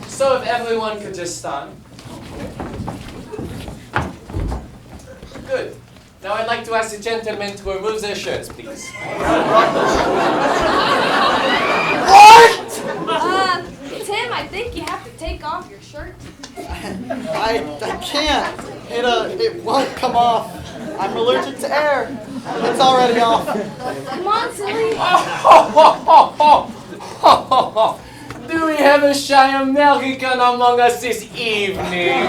So if everyone could just stand. Good. Now I'd like to ask the gentlemen to remove their shirts, please. What? Tim, I think you have to take off your shirt. I can't. It won't come off. I'm allergic to air. It's already off. Come on, silly. Do we have a shy American among us this evening?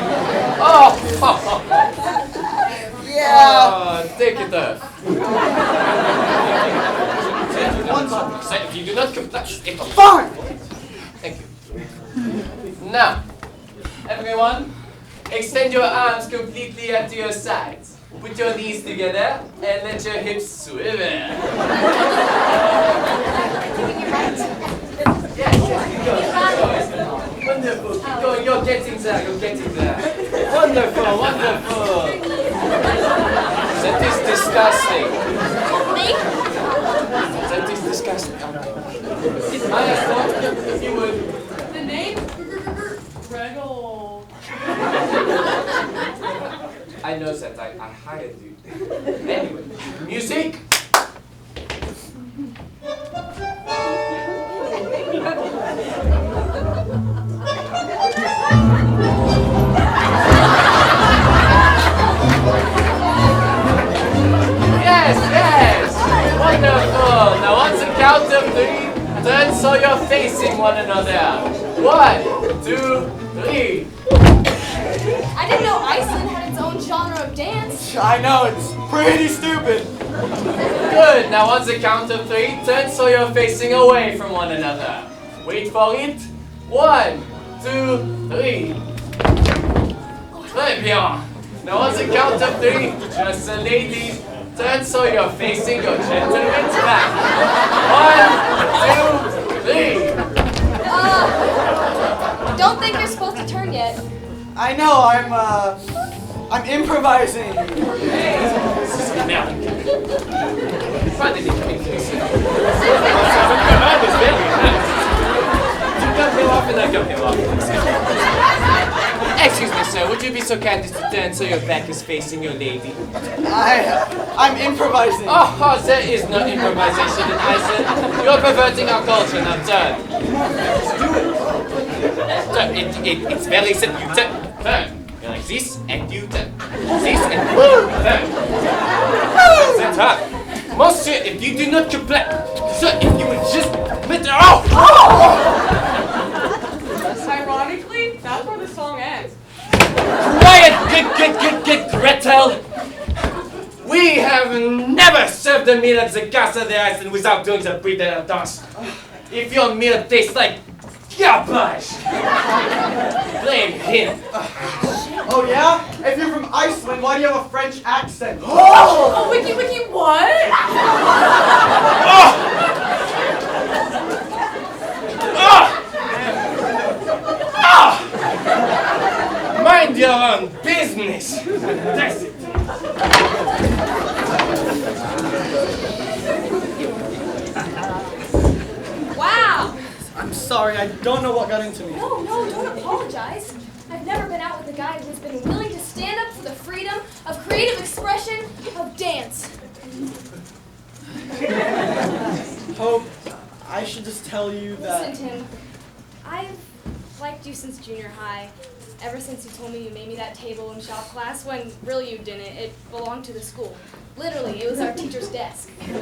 Yeah. Take it off. If you do not comply, Fine. Thank you. Now, everyone, Extend your arms completely at your sides. Put your knees together and let your hips swivel. Yes, keep going. Wonderful, keep going. You're getting there, you're getting there. Wonderful, wonderful. That is disgusting. That is disgusting. If you would. The name? Regal. I know that. I hired you. Anyway, music. Yes, yes. Wonderful. Now on the count of 3, turn so you're facing one another. 1, 2, 3. I didn't know Iceland had its own genre of dance. I know, it's pretty stupid. Good. Now on the count of 3, turn so you're facing away from one another. Wait for it. 1, 2, 3. Très bien. Now on the count of 3, just the ladies, turn so you're facing your gentleman's back. 1, 2, 3. Don't think you're supposed to turn yet. I know, I'm improvising. Excuse me, sir. Would you be so kind as to turn so your back is facing your lady? I'm improvising. Oh, there is no improvisation in Iceland. You're perverting our culture. Now turn. It's very simple. You turn. You're like this, and you turn. This, and turn. That's hard. Monsieur, if you do not comply, sir, if you would just let her off. Ironically, that's where the song ends. Quiet, good, Gretel. We have never served a meal at the Casa de Iceland without doing the Berean dance. If your meal tastes like garbage, blame him. Oh yeah? If you're from Iceland, why do you have a French accent? Oh, wiki, what? Mind your own business. That's it. Wow. I'm sorry, I don't know what got into me. No, don't apologize. I've never been out with a guy who's been willing to stand up for the freedom of creative expression of dance. Hope, I should just tell you that... Listen, Tim. I've liked you since junior high. Ever since you told me you made me that table in shop class when really you didn't. It belonged to the school. Literally, it was our teacher's desk. And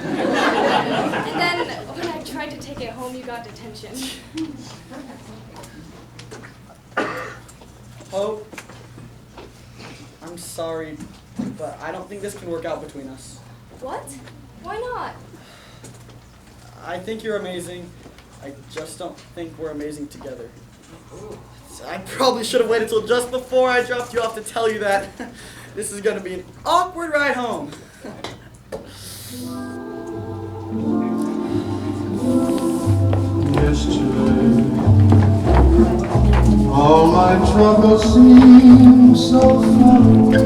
then when I tried to take it home, you got detention. Hope, I'm sorry, but I don't think this can work out between us. What? Why not? I think you're amazing. I just don't think we're amazing together. I probably should have waited till just before I dropped you off to tell you that. This is going to be an awkward ride home. Yesterday, all my troubles seem so far away.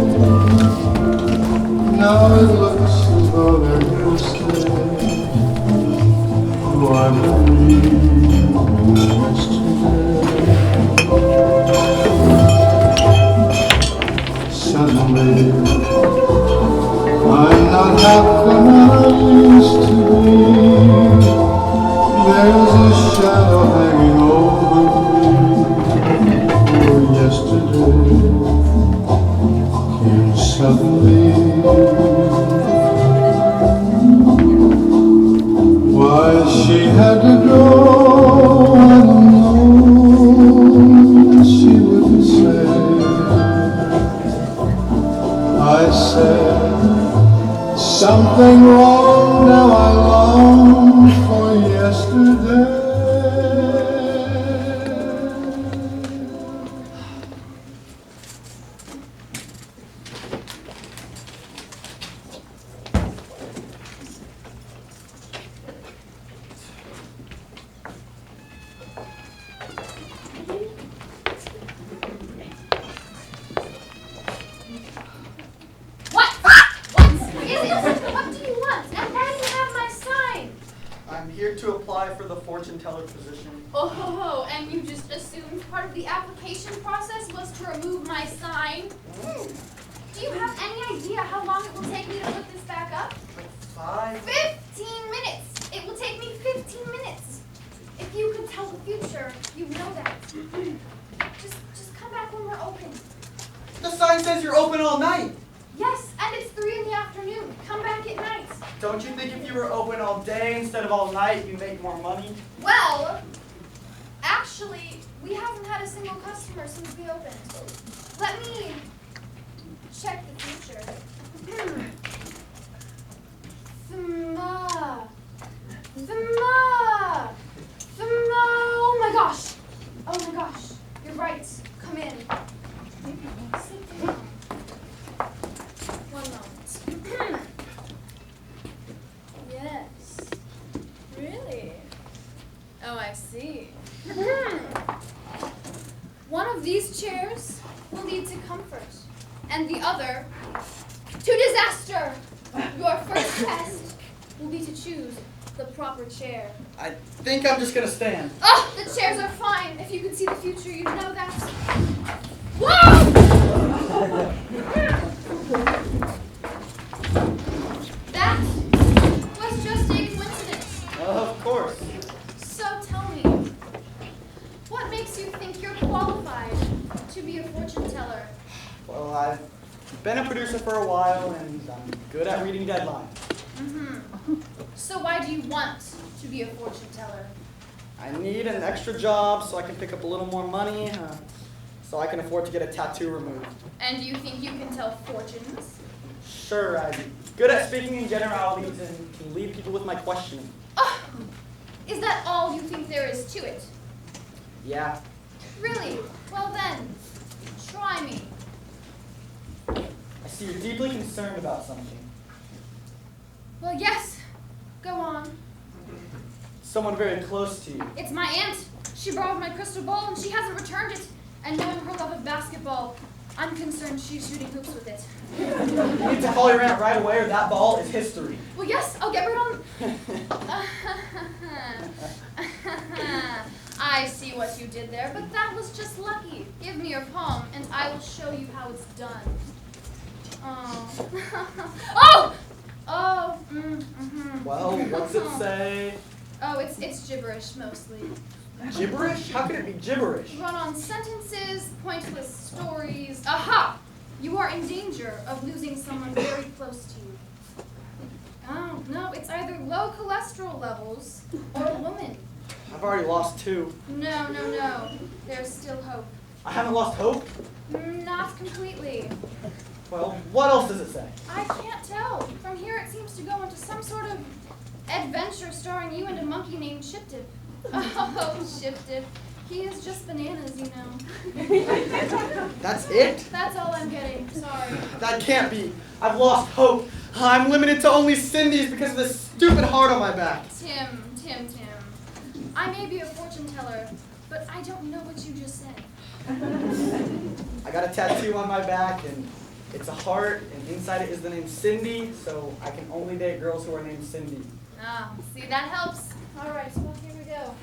Now it looks as though they're here to stay. Oh, I believe yesterday. Suddenly, I'm not half the man I used to be. There's a shadow hanging over me. Oh, yesterday came suddenly. Why she had to go, I don't know. She wouldn't say. I said, something wrong, now I long for yesterday. fortune teller position. Oh, and you just assumed part of the application process was to remove my sign? Do you have any idea how long it will take me to put this back up? 15 minutes! It will take me 15 minutes. If you could tell the future, you know that. Just come back when we're open. The sign says you're open all night. Yes, and it's 3 in the afternoon. Come back at night. Don't you think if you were open all day instead of all night, you'd make more money? Well, actually, we haven't had a single customer since we opened. Let me check the future. Oh my gosh! Oh my gosh! You're right. Come in. Sit down. One moment. Yes. Really? Oh, I see. One of these chairs will lead to comfort, and the other to disaster. Your first test will be to choose the proper chair. I think I'm just gonna stand. Oh, the chairs are fine. If you could see the future, you'd know that. Whoa! That was just a coincidence. Of course. So tell me, what makes you think you're qualified to be a fortune teller? Well, I've been a producer for a while, and I'm good at reading deadlines. So why do you want to be a fortune teller? I need an extra job so I can pick up a little more money, so I can afford to get a tattoo removed. And you think you can tell fortunes? Sure, I'm good at speaking in generalities and can lead people with my questioning. Oh, is that all you think there is to it? Yeah. Really? Well then, try me. I see you're deeply concerned about something. Well, yes. Go on. Someone very close to you. It's my aunt. She borrowed my crystal ball and she hasn't returned it. And knowing her love of basketball, I'm concerned she's shooting hoops with it. You need to call your aunt right away or that ball is history. Well, yes, I'll get right on. I see what you did there, but that was just lucky. Give me your palm and I will show you how it's done. Oh! Oh! Well, what's it say? Oh, it's gibberish mostly. Gibberish? How could it be gibberish? Run-on sentences, pointless stories. Aha! You are in danger of losing someone very close to you. Oh, no, it's either low cholesterol levels or a woman. I've already lost 2. No. There's still hope. I haven't lost hope? Not completely. Well, what else does it say? I can't tell. From here it seems to go into some sort of adventure starring you and a monkey named Shipdip. Oh, Shipdip. He is just bananas, you know. That's it? That's all I'm getting. Sorry. That can't be. I've lost hope. I'm limited to only Cindy's because of this stupid heart on my back. Tim. I may be a fortune teller, but I don't know what you just said. I got a tattoo on my back, and it's a heart, and inside it is the name Cindy, so I can only date girls who are named Cindy. Ah, see, that helps. All right, well, here we go.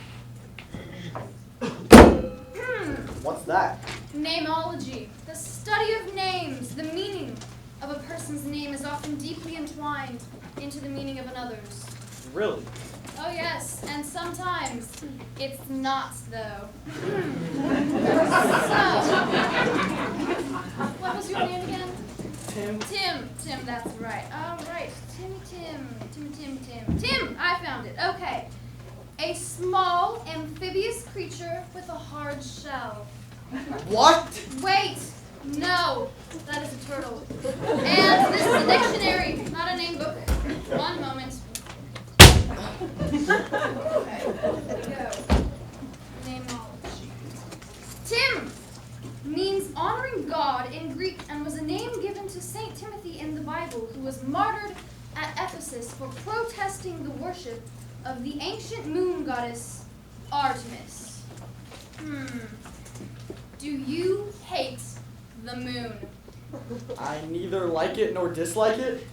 What's that? Namology, the study of names. The meaning of a person's name is often deeply entwined into the meaning of another's. Really? Oh yes, and sometimes it's not, though. So, what was your name again? Tim. Tim, that's right. All right, Tim. Tim, I found it. Okay. A small amphibious creature with a hard shell. What? Wait, no, that is a turtle. And this is a dictionary, not a name book. One moment. Okay, there we go. Namology. Tim means honoring God in Greek and was a name given to Saint Timothy in the Bible, who was martyred at Ephesus for protesting the worship of the ancient moon goddess Artemis. Do you hate the moon? I neither like it nor dislike it.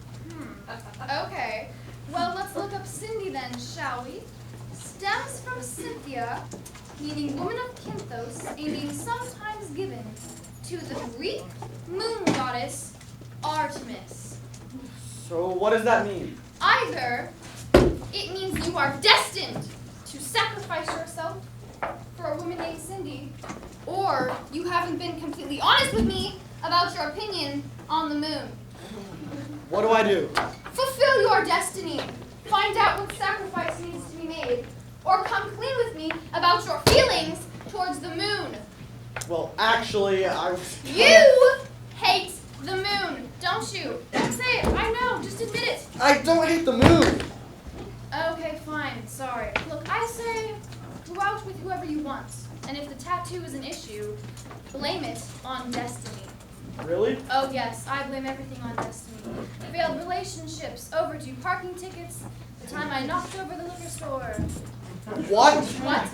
Okay. Well, let's look up Cindy then, shall we? stems from Cynthia, meaning woman of Kinthos, a name sometimes given to the Greek moon goddess Artemis. So what does that mean? Either it means you are destined to sacrifice yourself for a woman named Cindy, or you haven't been completely honest with me about your opinion on the moon. What do I do? Fulfill your destiny. Find out what sacrifice needs to be made, or come clean with me about your feelings towards the moon. Well, actually, I was... You hate the moon, don't you? Don't say it. I know. Just admit it. I don't hate the moon. Okay, fine. Sorry. Look, I say go out with whoever you want. And if the tattoo is an issue, blame it on destiny. Really? Oh, yes. I blame everything on destiny. Failed relationships, overdue parking tickets, the time I knocked over the liquor store. What? What?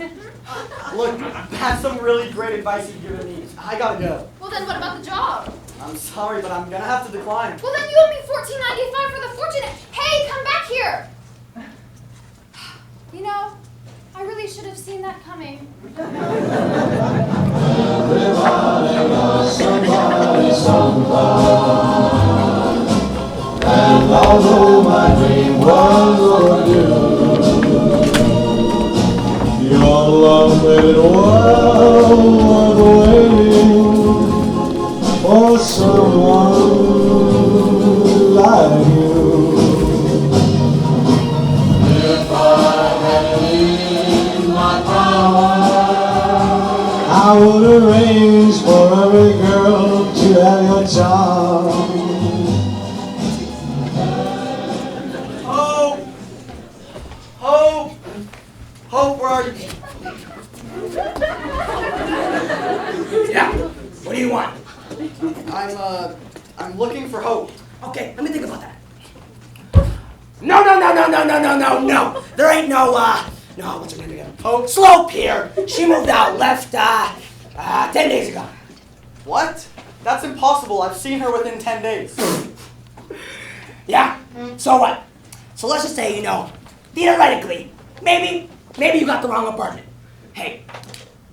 Look, that's some really great advice you've given me. I gotta go. Well, then what about the job? I'm sorry, but I'm gonna have to decline. Well, then you owe me $14.95 for the fortune. Hey, come back here! You know, I really should have seen that coming. Everybody loves somebody sometime. And although my dream was overdue, your long-waited world was waiting for someone like you. If I had it in my power, I would arrange for every girl to have your charm. Hope! Hope! Hope, where are you? Yeah, what do you want? I'm looking for Hope. Okay, let me think about that. No. There ain't no, what's her name again? Hope? Slope here. She moved out, left, 10 days ago. What? That's impossible. I've seen her within 10 days. Yeah? So what? So let's just say, theoretically, maybe you got the wrong apartment. Hey,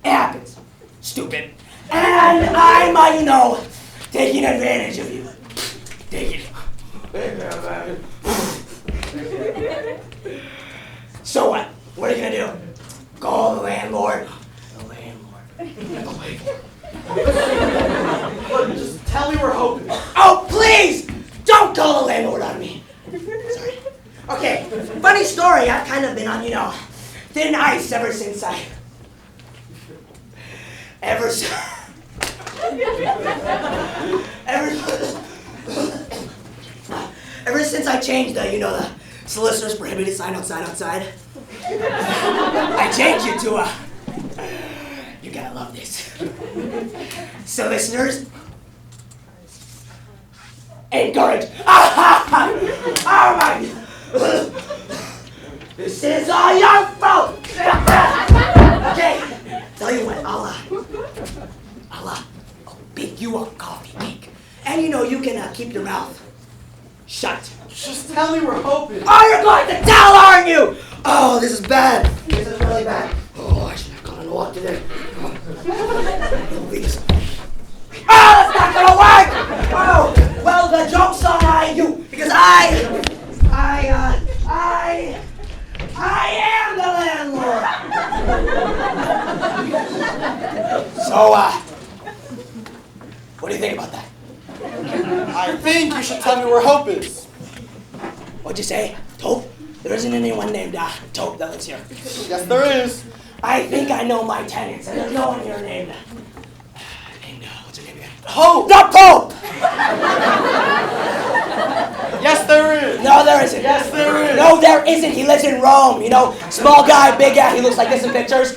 it happens. Stupid. And I'm, taking advantage of you. So what? What are you gonna do? Call the landlord? Look, just tell me where Hope is. Oh, please! Don't call the landlord on me. Sorry. Okay, funny story. I've kind of been on, thin ice ever since I changed the solicitor's prohibited sign outside. I changed it to you gotta love this. Solicitors encourage. Oh my! This is all your fault. Okay, tell you what, I'll bake you a coffee cake, and you can keep your mouth shut. Just tell me where Hope is. Oh, you're going to tell, aren't you? Oh, this is bad. This is really bad. Oh, I should have gone and walked in there. That's not gonna work! Oh, well, the joke's on you, because I am the landlord. So, what do you think about that? I think you should tell me where Hope is. What'd you say? Tope? There isn't anyone named Tope that lives here. Yes, there is. I think I know my tenants, and there's no one here named what's her name again? Hope! The Pope! Yes, there is. No, there isn't. Yes, there is. No, there isn't. He lives in Rome, Small guy, big guy. He looks like this in pictures.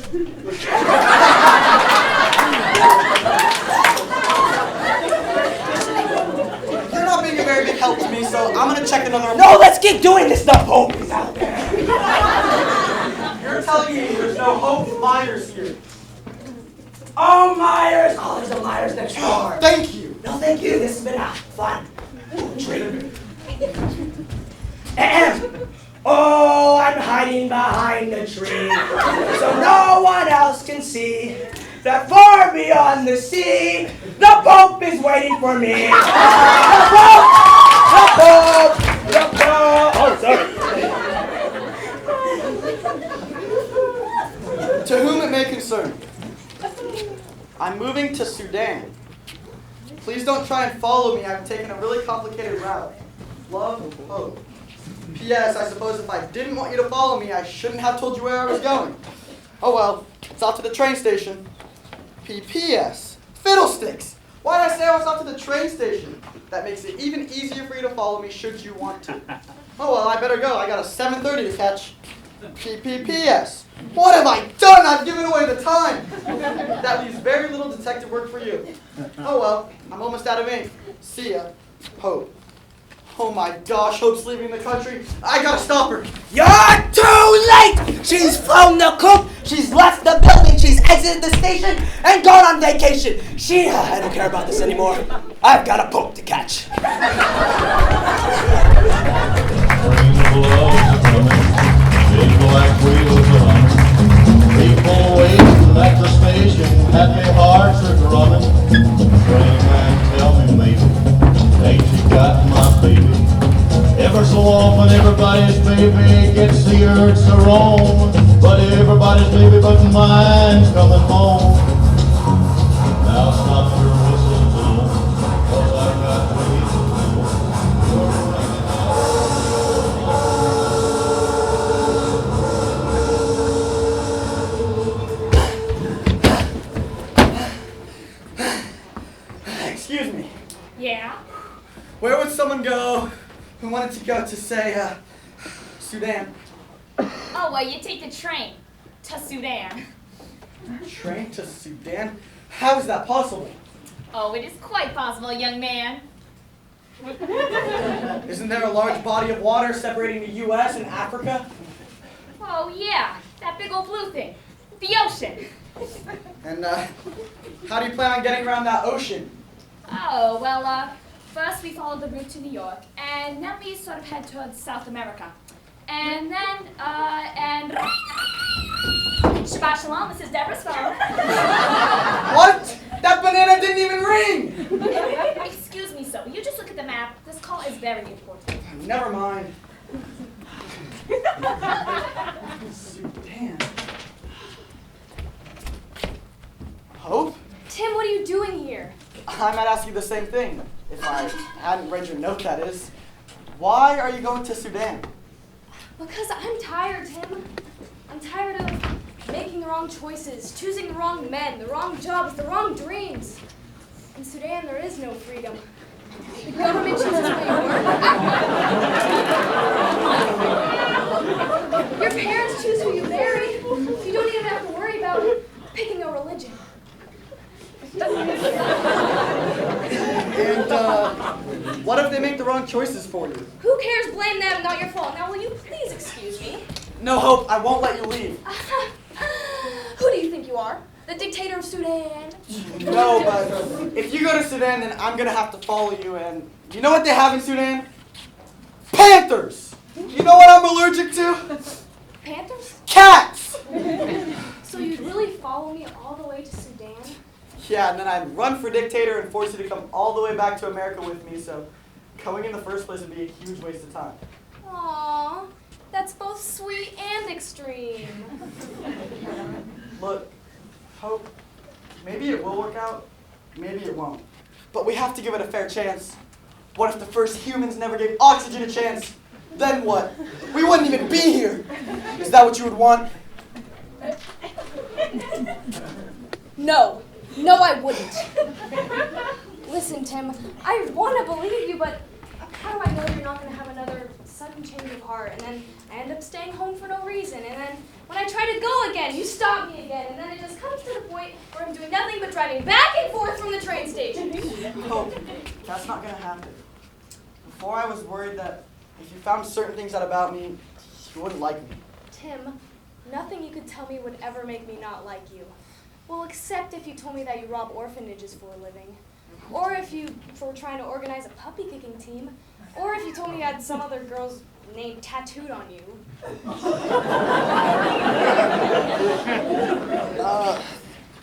You're not being a very big help to me, so I'm gonna check another. No, let's keep doing this. The Pope is out there. You're telling me there's no Hope Myers here. Oh, Myers. Oh, there's a Myers next door. Thank you. No, thank you. This has been fun. Treat. Oh, I'm hiding behind the tree, so no one else can see that far beyond the sea, the Pope is waiting for me. The Pope! The Pope! Oh, sorry. To whom it may concern, I'm moving to Sudan. Please don't try and follow me. I've taken a really complicated route. Love, Hope. P.S. I suppose if I didn't want you to follow me, I shouldn't have told you where I was going. Oh well, it's off to the train station. P.P.S. Fiddlesticks! Why did I say I was off to the train station? That makes it even easier for you to follow me should you want to. Oh well, I better go. I got a 7:30 to catch. P.P.P.S. What have I done? I've given away the time. That leaves very little detective work for you. Oh well, I'm almost out of ink. See ya. Hope. Oh my gosh, Hope's leaving the country. I gotta stop her. You're too late! She's flown the coop, she's left the building, she's exited the station, and gone on vacation. I don't care about this anymore. I've got a Pope to catch. Big black wheels on. People waiting at the station, happy hearts are drumming. Train man, tell me, mate, ain't you got my baby? Ever so often, everybody's baby gets the urge to roam, but everybody's baby but mine's coming home. Now stop your whistle, too, 'cause I've got ways to go. Excuse me. Yeah? Where would someone go who wanted to go to, say, Sudan? Oh, well, you take the train to Sudan. Train to Sudan? How is that possible? Oh, it is quite possible, young man. Isn't there a large body of water separating the U.S. and Africa? Oh, yeah, that big old blue thing. The ocean. And, how do you plan on getting around that ocean? Oh, well, first we followed the route to New York, and then we sort of head towards South America. And then, Shabbat Shalom, this is Deborah's phone. What? That banana didn't even ring! Excuse me, sir, will you just look at the map? This call is very important. Never mind. Sudan. Hope? Tim, what are you doing here? I might ask you the same thing, if I hadn't read your note, that is. Why are you going to Sudan? Because I'm tired, Tim. I'm tired of making the wrong choices, choosing the wrong men, the wrong jobs, the wrong dreams. In Sudan, there is no freedom. The government chooses where you work. Your parents choose who you marry. You don't even have to worry about picking a religion. And, what if they make the wrong choices for you? Who cares? Blame them, not your fault. Now, will you please excuse me? No, Hope, I won't let you leave. Who do you think you are? The dictator of Sudan? No, but if you go to Sudan, then I'm gonna have to follow you, and you know what they have in Sudan? Panthers! You know what I'm allergic to? Panthers? Cats! So you'd really follow me all the way to Sudan? Yeah, and then I'd run for dictator and force you to come all the way back to America with me, so going in the first place would be a huge waste of time. Aww, that's both sweet and extreme. Look, Hope, maybe it will work out, maybe it won't. But we have to give it a fair chance. What if the first humans never gave oxygen a chance? Then what? We wouldn't even be here. Is that what you would want? No. No, I wouldn't. Listen, Tim, I want to believe you, but how do I know you're not going to have another sudden change of heart, and then I end up staying home for no reason, and then when I try to go again, you stop me again, and then it just comes to the point where I'm doing nothing but driving back and forth from the train station. Hope, that's not going to happen. Before I was worried that if you found certain things out about me, you wouldn't like me. Tim, nothing you could tell me would ever make me not like you. Well, except if you told me that you rob orphanages for a living. Or if you were trying to organize a puppy kicking team. Or if you told me you had some other girl's name tattooed on you.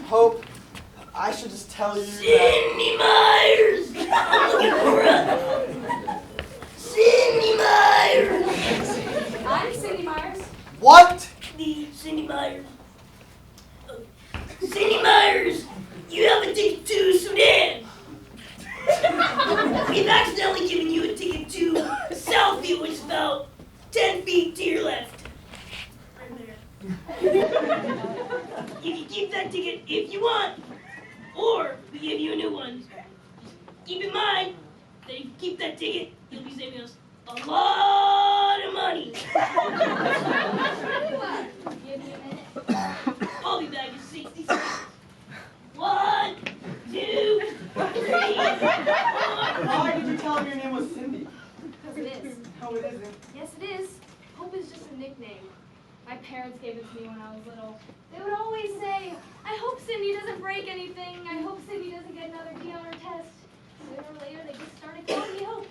Hope, I should just tell you Cindy Myers! I'm looking for her! Cindy Myers! I'm Cindy Myers. What? The Cindy Myers. Cindy Myers! You have a ticket to Sudan! We've accidentally given you a ticket to Southview, which is about 10 feet to your left. Right there. You can keep that ticket if you want, or we give you a new one. Keep in mind that if you keep that ticket, you'll be saving us a lot of money. Give me a minute. I'll be back in 60 seconds. 1, 2, 3, 4. Why did you tell him your name was Cindy? Because it is. No, it isn't. Yes, it is. Hope is just a nickname. My parents gave it to me when I was little. They would always say, I hope Cindy doesn't break anything. I hope Cindy doesn't get another D on her test. Sooner or later, they just started calling me Hope.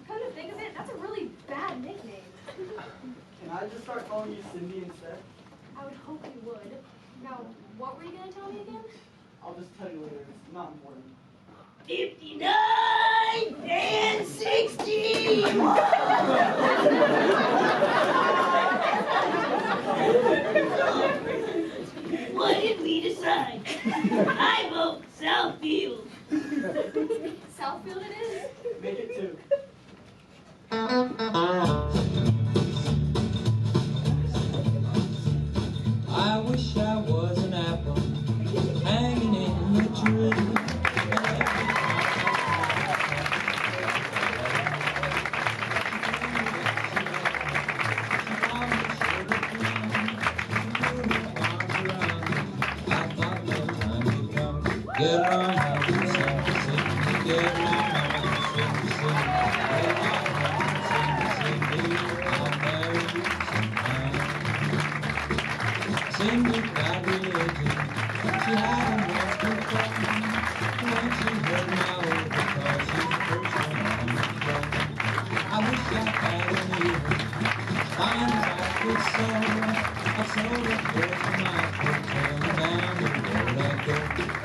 Come to think of it, that's a really bad nickname. Can I just start calling you Cindy instead? I would hope you would. Now, what were you going to tell me again? I'll just tell you later. It's not important. 59 and 60. What did we decide? I vote Southfield. Southfield it is. Make it 2. I wish I was an apple hanging in the tree. Get on, get on, Cindy got religion. She hadn't lost her faith when she heard my old guitar. She first went on the train. I wish I had an ear, fine as I could sew. I sewed a pair for my hotel down the road I go.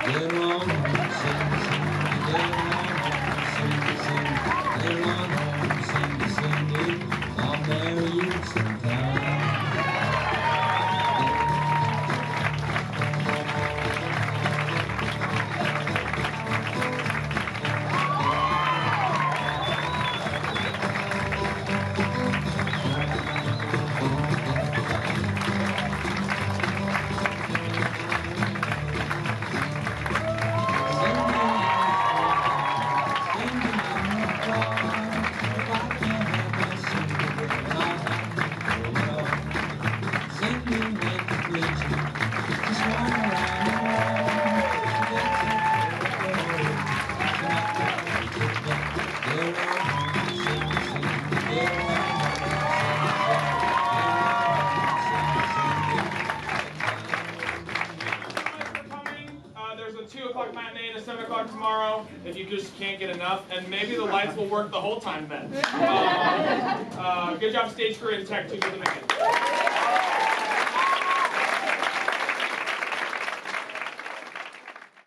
Get along home, Cindy, Cindy. Get along home, Cindy, Cindy. Get along home, Cindy, Cindy. I'll marry you sometime. There's a 2 o'clock matinee and a 7 o'clock tomorrow if you just can't get enough, and maybe the lights will work the whole time then. Good job, stage crew and tech, too good to make it.